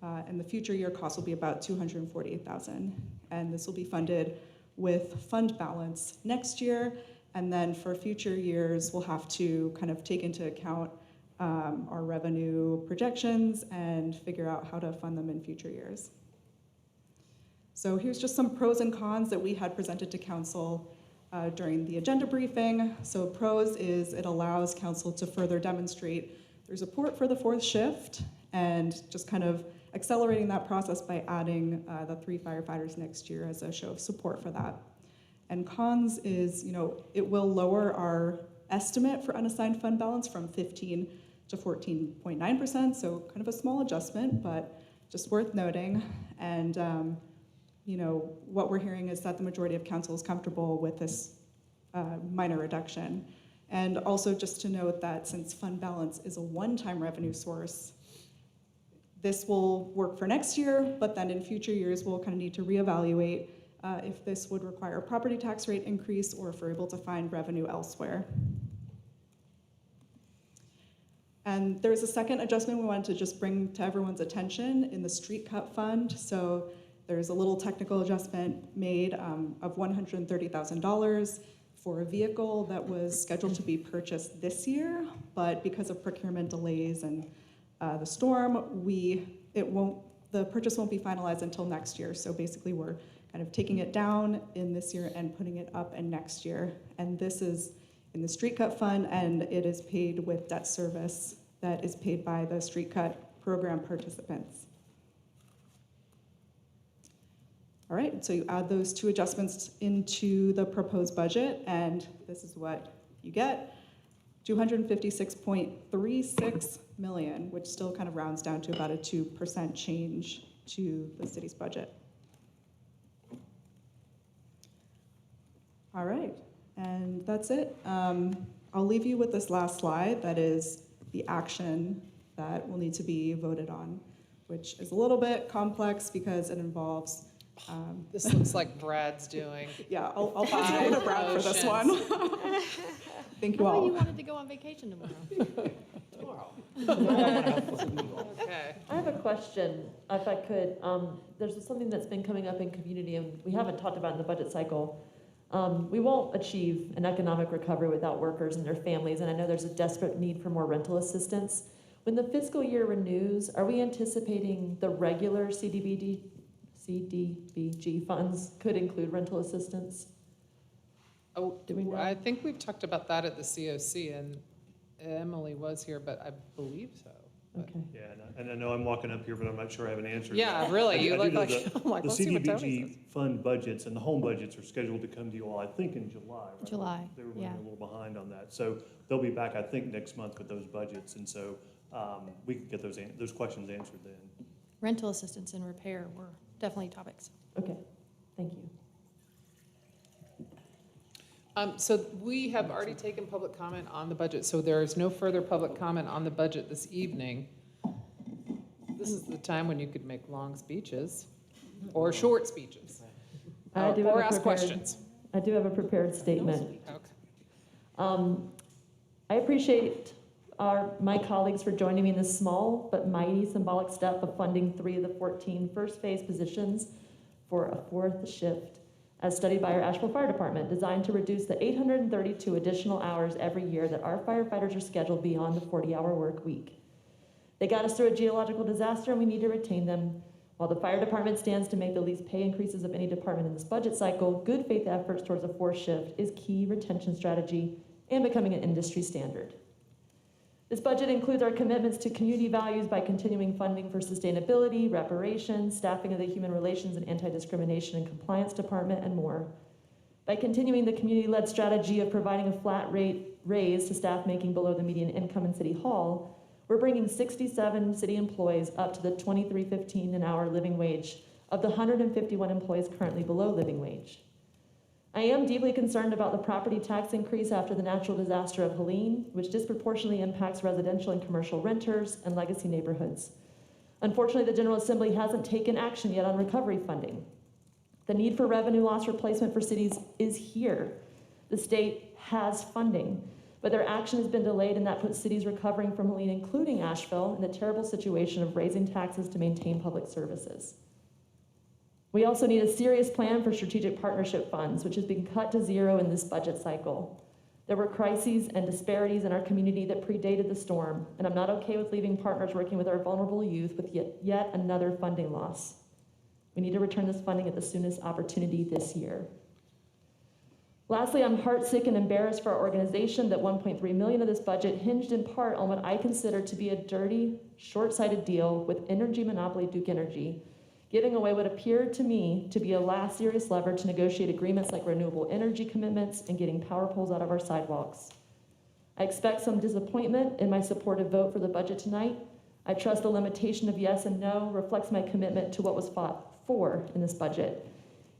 And the future year cost will be about $248,000. And this will be funded with fund balance next year. And then for future years, we'll have to kind of take into account our revenue projections and figure out how to fund them in future years. So here's just some pros and cons that we had presented to council during the agenda briefing. So pros is it allows council to further demonstrate their support for the fourth shift and just kind of accelerating that process by adding the 3 firefighters next year as a show of support for that. And cons is, it will lower our estimate for unassigned fund balance from 15 to 14.9%, so kind of a small adjustment, but just worth noting. And what we're hearing is that the majority of council is comfortable with this minor reduction. And also just to note that since fund balance is a one-time revenue source, this will work for next year, but then in future years, we'll kind of need to reevaluate if this would require a property tax rate increase or if we're able to find revenue elsewhere. And there's a second adjustment we wanted to just bring to everyone's attention in the street cut fund. So there's a little technical adjustment made of $130,000 for a vehicle that was scheduled to be purchased this year, but because of procurement delays and the storm, the purchase won't be finalized until next year. So basically we're kind of taking it down in this year and putting it up in next year. And this is in the street cut fund, and it is paid with debt service that is paid by the street cut program participants. All right, so you add those 2 adjustments into the proposed budget, and this is what you get. $256.36 million, which still kind of rounds down to about a 2% change to the city's budget. All right, and that's it. I'll leave you with this last slide that is the action that will need to be voted on, which is a little bit complex because it involves This looks like Brad's doing. Yeah, I'll pass it over to Brad for this one. Thank you I thought you all. wanted to go on vacation tomorrow. Okay. I have a question, if I could. There's something that's been coming up in community, and we haven't talked about in the budget cycle. We won't achieve an economic recovery without workers and their families, and I know there's a desperate need for more rental assistance. When the fiscal year renews, are we anticipating the regular CDBG funds could include rental assistance? Oh, Do we know? I think we've talked about that at the COC, and Emily was here, but I believe so. But- Okay. Yeah, and I know I'm walking up here, but I'm not sure I have an answer. Yeah, really, you I do look know like, the- I'm like, The let's see what Tony says. CDBG fund budgets and the home budgets are scheduled to come to you all, I think, in July, right? July, They were running yeah. a little behind on that. So they'll be back, I think, next month with those budgets, and so we could get those questions answered then. Rental assistance and repair were definitely topics. Okay, thank you. So we have already taken public comment on the budget, so there is no further public comment on the budget this evening. This is the time when you could make long speeches or short speeches. I do have Or a ask prepared- questions. I do have a prepared statement. Okay. I appreciate my colleagues for joining me in this small but mighty symbolic step of funding 3 of the 14 first phase positions for a 4th shift, as studied by our Asheville Fire Department, designed to reduce the 832 additional hours every year that our firefighters are scheduled beyond the 40-hour work week. They got us through a geological disaster, and we need to retain them. While the fire department stands to make the least pay increases of any department in this budget cycle, good faith efforts towards a 4th shift is key retention strategy and becoming an industry standard. This budget includes our commitments to community values by continuing funding for sustainability, reparations, staffing of the Human Relations and Anti-Discrimination and Compliance Department, and more. By continuing the community-led strategy of providing a flat rate raise to staff making below the median income in City Hall, we're bringing 67 city employees up to the $23.15 an hour living wage of the 151 employees currently below living wage. I am deeply concerned about the property tax increase after the natural disaster of Helene, which disproportionately impacts residential and commercial renters and legacy neighborhoods. Unfortunately, the General Assembly hasn't taken action yet on recovery funding. The need for revenue loss replacement for cities is here. The state has funding, but their action has been delayed, and that puts cities recovering from Helene, including Asheville, in the terrible situation of raising taxes to maintain public services. We also need a serious plan for strategic partnership funds, which has been cut to zero in this budget cycle. There were crises and disparities in our community that predated the storm, and I'm not okay with leaving partners working with our vulnerable youth with yet another funding loss. We need to return this funding at the soonest opportunity this year. Lastly, I'm heartsick and embarrassed for our organization that $1.3 million of this budget hinged in part on what I consider to be a dirty, short-sighted deal with energy monopoly Duke Energy, giving away what appeared to me to be a last serious lever to negotiate agreements like renewable energy commitments and getting power poles out of our sidewalks. I expect some disappointment in my supportive vote for the budget tonight. I trust the limitation of yes and no reflects my commitment to what was fought for in this budget.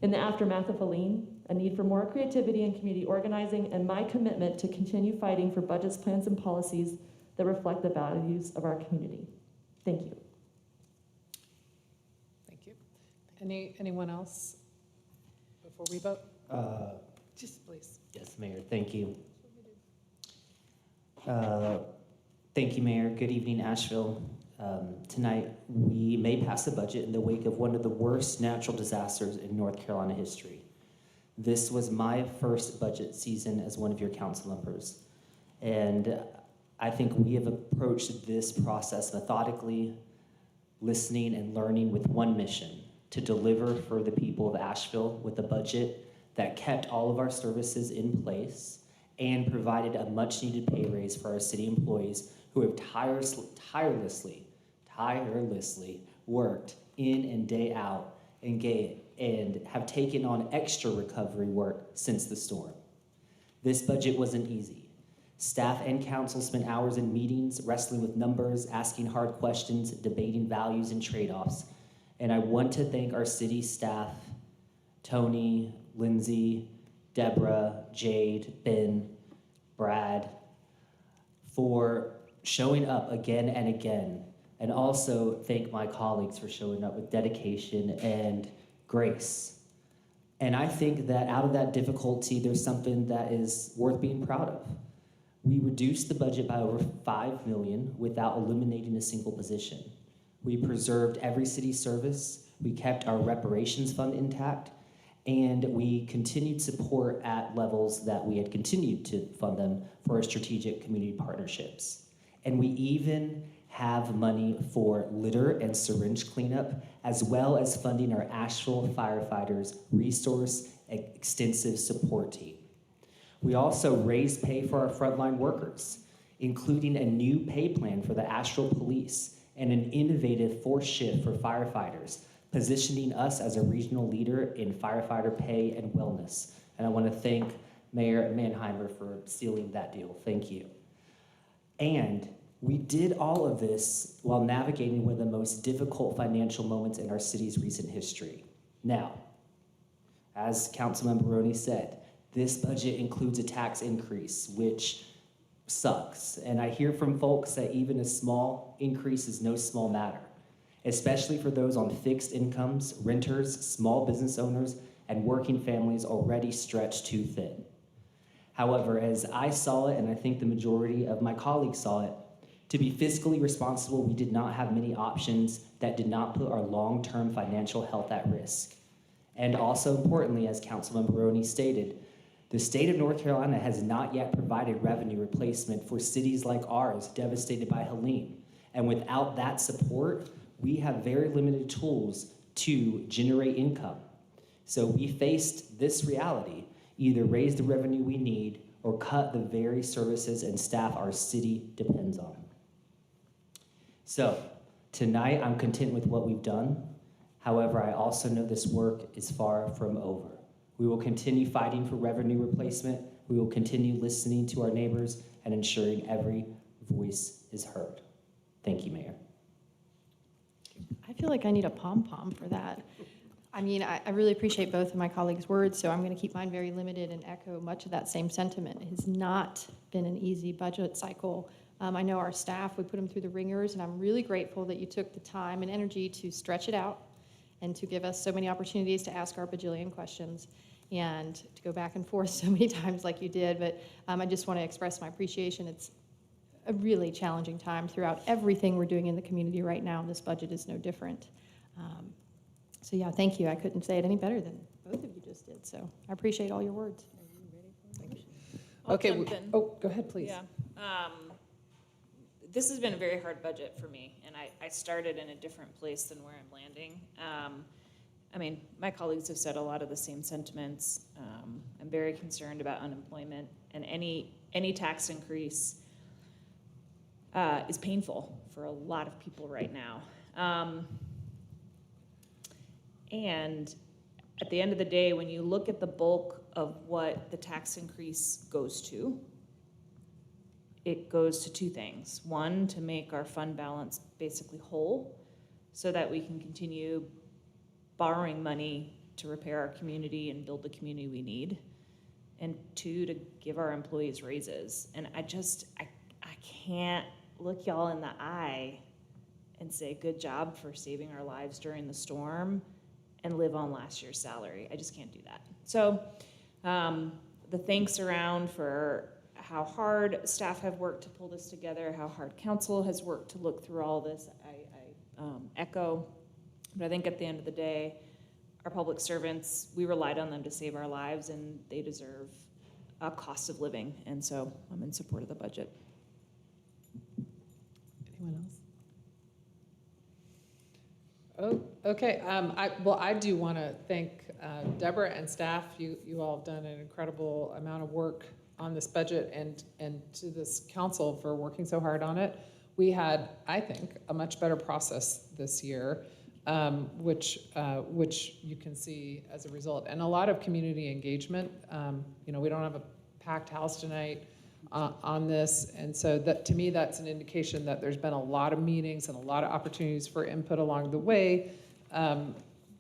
In the aftermath of Helene, a need for more creativity and community organizing, and my commitment to continue fighting for budgets, plans, and policies that reflect the values of our community. Thank you. Thank you. Anyone else before we vote? Just please. Yes, Mayor, thank you. Thank you, Mayor. Good evening, Asheville. Tonight, we may pass the budget in the wake of one of the worst natural disasters in North Carolina history. This was my first budget season as one of your council members, and I think we have approached this process methodically, listening and learning with one mission: to deliver for the people of Asheville with a budget that kept all of our services in place and provided a much-needed pay raise for our city employees who have tirelessly worked in and day out and have taken on extra recovery work since the storm. This budget wasn't easy. Staff and council spent hours in meetings, wrestling with numbers, asking hard questions, debating values and trade-offs. And I want to thank our city staff, Tony, Lindsay, Deborah, Jade, Ben, Brad, for showing up again and again. And also thank my colleagues for showing up with dedication and grace. And I think that out of that difficulty, there's something that is worth being proud of. We reduced the budget by over $5 million without eliminating a single position. We preserved every city service, we kept our reparations fund intact, and we continued support at levels that we had continued to fund them for our strategic community partnerships. And we even have money for litter and syringe cleanup, as well as funding our Asheville firefighters resource extensive support team. We also raised pay for our frontline workers, including a new pay plan for the Asheville Police and an innovative fourth shift for firefighters, positioning us as a regional leader in firefighter pay and wellness. And I want to thank Mayor Mannheimer for sealing that deal. Thank you. And we did all of this while navigating one of the most difficult financial moments in our city's recent history. Now, as Councilmember Roney said, this budget includes a tax increase, which sucks. And I hear from folks that even a small increase is no small matter, especially for those on fixed incomes, renters, small business owners, and working families already stretched too thin. However, as I saw it, and I think the majority of my colleagues saw it, to be fiscally responsible, we did not have many options that did not put our long-term financial health at risk. And also importantly, as Councilmember Roney stated, the state of North Carolina has not yet provided revenue replacement for cities like ours devastated by Helene. And without that support, we have very limited tools to generate income. So we faced this reality, either raise the revenue we need or cut the very services and staff our city depends on. So tonight I'm content with what we've done. However, I also know this work is far from over. We will continue fighting for revenue replacement. We will continue listening to our neighbors and ensuring every voice is heard. Thank you, Mayor. I feel like I need a pom-pom for that. I mean, I really appreciate both of my colleagues' words, so I'm going to keep mine very limited and echo much of that same sentiment. It has not been an easy budget cycle. I know our staff, we put them through the ringers, and I'm really grateful that you took the time and energy to stretch it out and to give us so many opportunities to ask our bajillion questions and to go back and forth so many times like you did. But I just want to express my appreciation. It's a really challenging time throughout everything we're doing in the community right now, and this budget is no different. So yeah, thank you. I couldn't say it any better than both of you just did. So I appreciate all your words. I'll Okay, jump in. oh, go ahead, please. Yeah. This has been a very hard budget for me, and I started in a different place than where I'm landing. I mean, my colleagues have said a lot of the same sentiments. I'm very concerned about unemployment, and any tax increase is painful for a lot of people right now. And at the end of the day, when you look at the bulk of what the tax increase goes to, it goes to two things. One, to make our fund balance basically whole so that we can continue borrowing money to repair our community and build the community we need. And two, to give our employees raises. And I can't look y'all in the eye and say, good job for saving our lives during the storm and live on last year's salary. I just can't do that. So the thanks around for how hard staff have worked to pull this together, how hard council has worked to look through all this, I echo. But I think at the end of the day, our public servants, we relied on them to save our lives, and they deserve a cost of living. And so I'm in support of the budget. Anyone else? Oh, okay. I do want to thank Deborah and staff. You all have done an incredible amount of work on this budget, and to this council for working so hard on it. We had, I think, a much better process this year, which you can see as a result, and a lot of community engagement. We don't have a packed house tonight on this, and so that, to me, that's an indication that there's been a lot of meetings and a lot of opportunities for input along the way.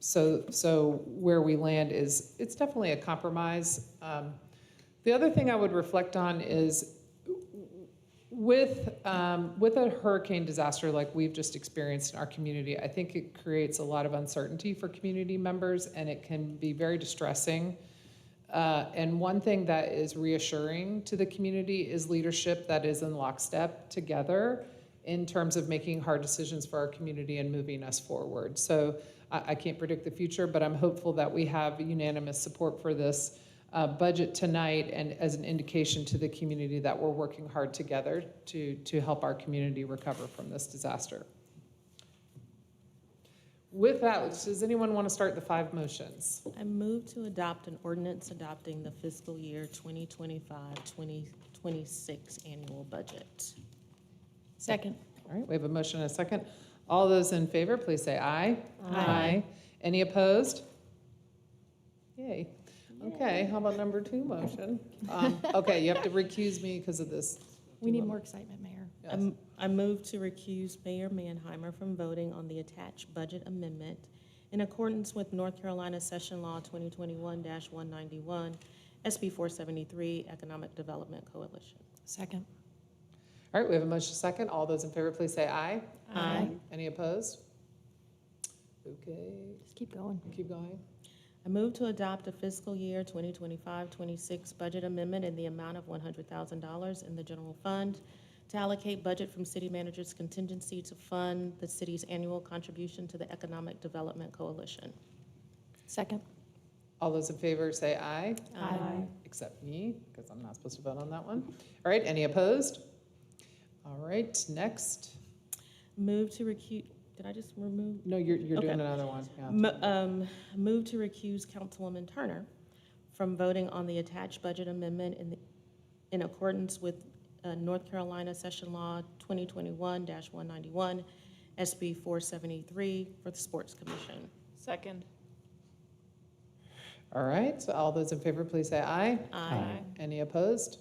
So where we land is, it's definitely a compromise. The other thing I would reflect on is With a hurricane disaster like we've just experienced in our community, I think it creates a lot of uncertainty for community members, and it can be very distressing. And one thing that is reassuring to the community is leadership that is in lockstep together in terms of making hard decisions for our community and moving us forward. So I can't predict the future, but I'm hopeful that we have unanimous support for this budget tonight, and as an indication to the community that we're working hard together to help our community recover from this disaster. With that, does anyone want to start the 5 motions? I move to adopt an ordinance adopting the fiscal year 2025-2026 annual budget. Second. All right, we have a motion and a second. All those in favor, please say aye. Aye. Any opposed? Yay. Okay, how about number 2 motion? Okay, you have to recuse me because of this. We need more excitement, Mayor. Yes. I move to recuse Mayor Manheimer from voting on the attached budget amendment in accordance with North Carolina Session Law 2021-191, SB 473, Economic Development Coalition. Second. All right, we have a motion second. All those in favor, please say aye. Aye. Any opposed? Okay, Just keep going. keep going. I move to adopt a fiscal year 2025-26 budget amendment in the amount of $100,000 in the general fund to allocate budget from city manager's contingency to fund the city's annual contribution to the Economic Development Coalition. Second. All those in favor say aye. Aye. Except me, because I'm not supposed to vote on that one. All right, any opposed? All right, next. Move to recuse, did I just remove? No, you're Okay. doing another one. Yeah. Move to recuse Councilwoman Turner from voting on the attached budget amendment in accordance with North Carolina Session Law 2021-191, SB 473 for the Sports Commission. Second. All right, so all those in favor, please say aye. Aye. Any opposed?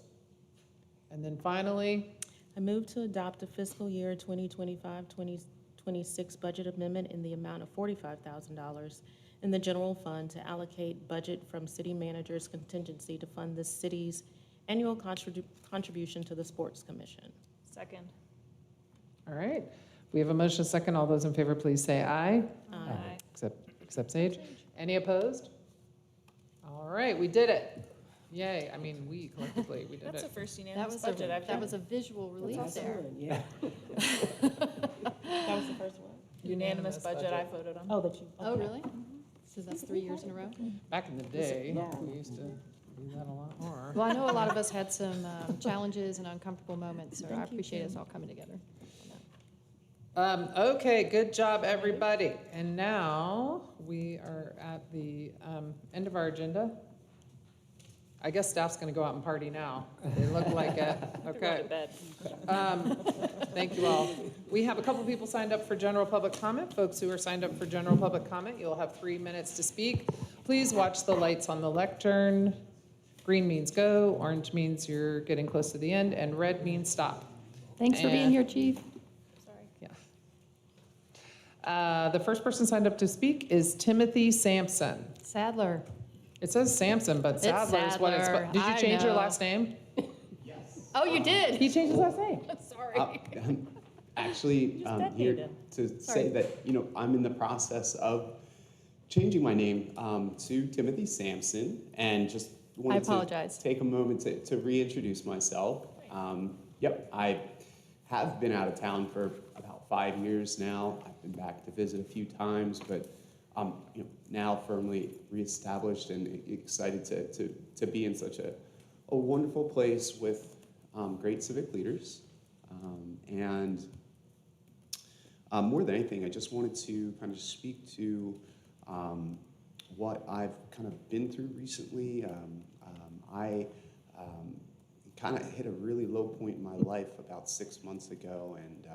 And then finally, I move to adopt a fiscal year 2025-2026 budget amendment in the amount of $45,000 in the general fund to allocate budget from city manager's contingency to fund the city's annual contribution to the Sports Commission. Second. all right. We have a motion second. All those in favor, please say aye. Aye. Except Sage. Any opposed? All right, we did it. Yay, I mean, we collectively, we did That's the it. first That unanimous was budget I've that done. was a visual relief That's there. awesome, yeah. That was the first one? Unanimous budget I voted on. Oh, that you. Oh, really? So that's 3 years in a row? Back in the day, Yeah. we used to do that a lot more. Well, I know a lot of us had some challenges and uncomfortable moments, so I Thank you, appreciate Kim. us all coming together. Okay, good job, everybody. And now we are at the end of our agenda. I guess staff's gonna go out and party now. They look like it. Go to Okay. bed. Thank you all. We have a couple people signed up for general public comment. Folks who are signed up for general public comment, you'll have 3 minutes to speak. Please watch the lights on the lectern. Green means go, orange means you're getting close to the end, and red means stop. Thanks for being And- here, Chief. Sorry. The first person signed up to speak is Timothy Sampson. Sadler. It says Sampson, but It's Sadler is what it's. Sadler. Did you I change your know. last name? Oh, you did? He changed his last name. Sorry. I'm actually Just here decorated. to Sorry. say that, I'm in the process of changing my name to Timothy Sampson, and just wanted apologize. to take a moment to reintroduce myself. Yep, I have been out of town for about 5 years now. I've been back to visit a few times, but now firmly reestablished and excited to be in such a wonderful place with great civic leaders. And more than anything, I just wanted to kind of speak to what I've kind of been through recently. I kind of hit a really low point in my life about 6 months ago, and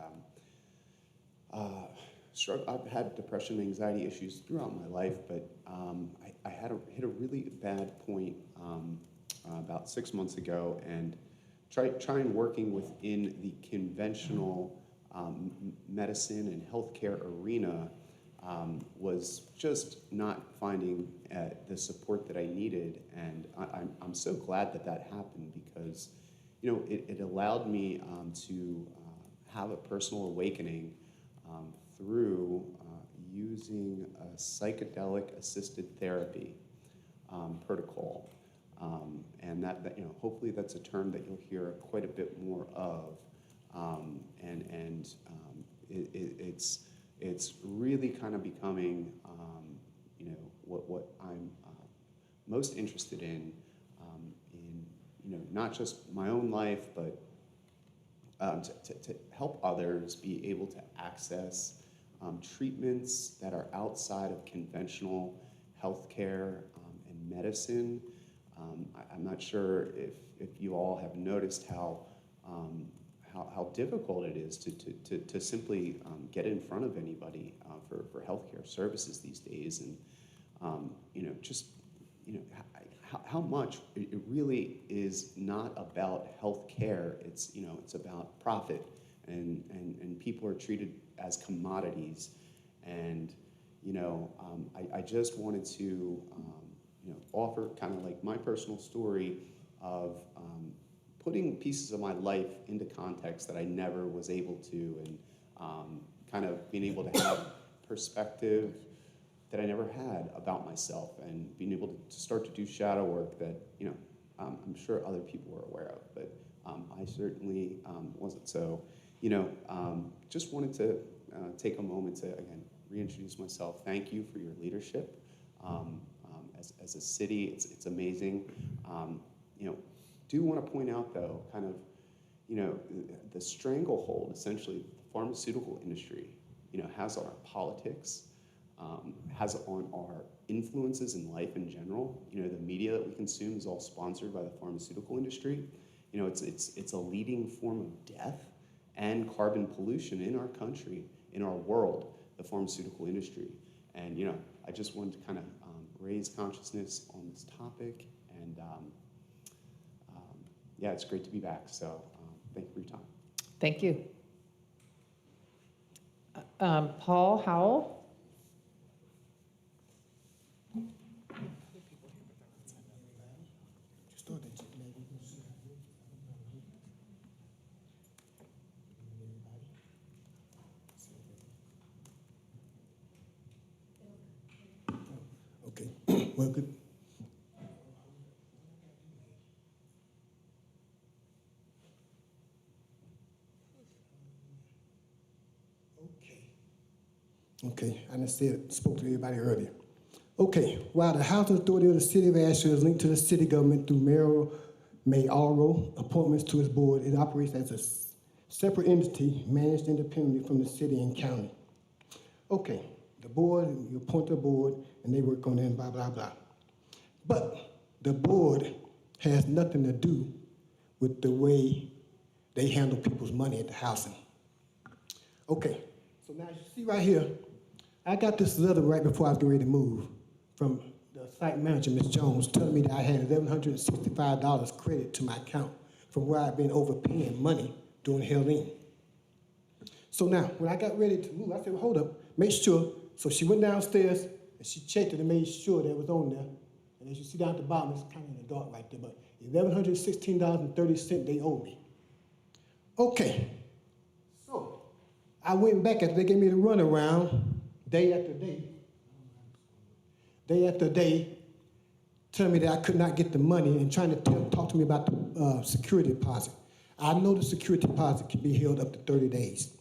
I've had depression and anxiety issues throughout my life, but I hit a really bad point about 6 months ago, and trying working within the conventional medicine and healthcare arena was just not finding the support that I needed, and I'm so glad that happened, because it allowed me to have a personal awakening through using a psychedelic assisted therapy protocol. And that, hopefully that's a term that you'll hear quite a bit more of. It's really kind of becoming, what I'm most interested in not just my own life, but to help others be able to access treatments that are outside of conventional healthcare and medicine. I'm not sure if you all have noticed how difficult it is to simply get in front of anybody for healthcare services these days, and how much it really is not about healthcare. It's about profit, and people are treated as commodities, and I just wanted to offer kind of like my personal story of putting pieces of my life into context that I never was able to, and kind of being able to have perspective that I never had about myself, and being able to start to do shadow work that I'm sure other people were aware of, but I certainly wasn't. So just wanted to take a moment to again reintroduce myself. Thank you for your leadership. As a city, it's amazing. Do want to point out though, kind of, the stranglehold essentially the pharmaceutical industry, has on our politics, has on our influences in life in general. The media that we consume is all sponsored by the pharmaceutical industry. It's a leading form of death and carbon pollution in our country, in our world, the pharmaceutical industry. And I just wanted to kind of raise consciousness on this topic, and yeah, it's great to be back. So thank you for your time. Thank you. Paul Howell. Okay, well, good. Okay, I just spoke to everybody earlier. Okay, while the Housing Authority of the City of Asheville is linked to the city government through mayoral appointments to its board, it operates as a separate entity managed independently from the city and county. Okay, the board, you appoint the board, and they work on it, and blah, blah, blah. But the board has nothing to do with the way they handle people's money at the housing. Okay, so now you see right here, I got this letter right before I was getting ready to move from the site manager, Ms. Jones, telling me that I had $1,165 credit to my account from where I've been overpaying money during Halloween. So now, when I got ready to move, I said, well, hold up, make sure. So she went downstairs and she checked it and made sure that it was on there. And as you see down at the bottom, it's kind of in the dark right there, but $1,116.30 they owe me. Okay, so I went back after they gave me the runaround day after day, telling me that I could not get the money and trying to talk to me about the security deposit. I know the security deposit can be held up to 30 days.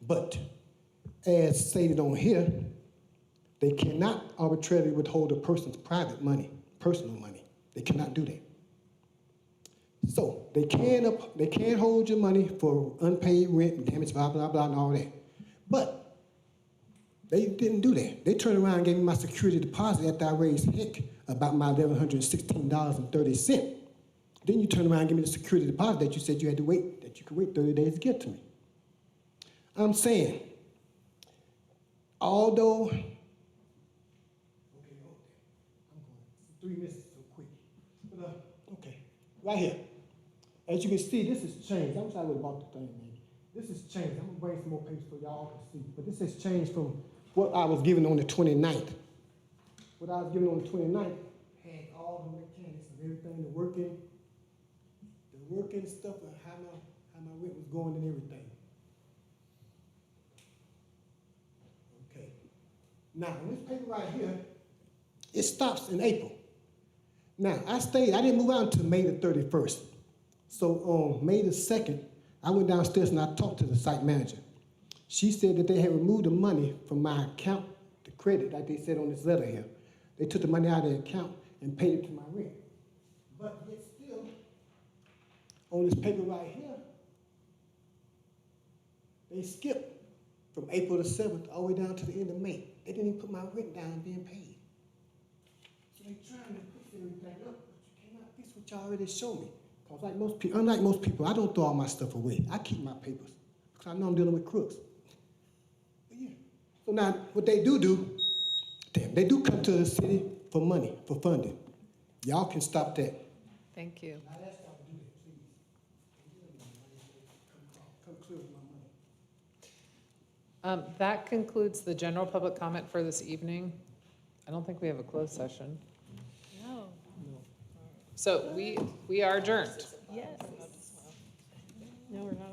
But as stated on here, they cannot arbitrarily withhold a person's private money, personal money. They cannot do that. So they can hold your money for unpaid rent, damage, blah, blah, blah, and all that. But they didn't do that. They turned around and gave me my security deposit after I raised heck about my $1,116.30. Then you turn around and give me the security deposit that you said you had to wait, that you could wait 30 days to get to me. I'm saying, although, okay, I'm going 3 minutes so quick. But, okay, right here. As you can see, this is changed. I wish I would have bought the thing, maybe. This is changed. I'm gonna bring some more papers so y'all can see. But this has changed from what I was given on the 29th. What I was given on the 29th had all the mechanics of everything, the work and stuff, and how my rent was going and everything. Okay. Now, this paper right here, it stops in April. Now, I didn't move out until May the 31st. So on May the 2nd, I went downstairs and I talked to the site manager. She said that they had removed the money from my account, the credit, like they said on this letter here. They took the money out of the account and paid it to my rent. But yet still, on this paper right here, they skipped from April the 7th all the way down to the end of May. They didn't even put my rent down being paid. So they trying to fix everything up, but you cannot fix what you already showed me. Because unlike most people, I don't throw all my stuff away. I keep my papers because I know I'm dealing with crooks. But yeah. So now, what they do, they do come to the city for money, for funding. Y'all can stop that. Thank you. Now that's y'all do that, please. Come clear with my money. That concludes the general public comment for this evening. I don't think we have a closed session. No. So we are adjourned. Yes. No, we're not.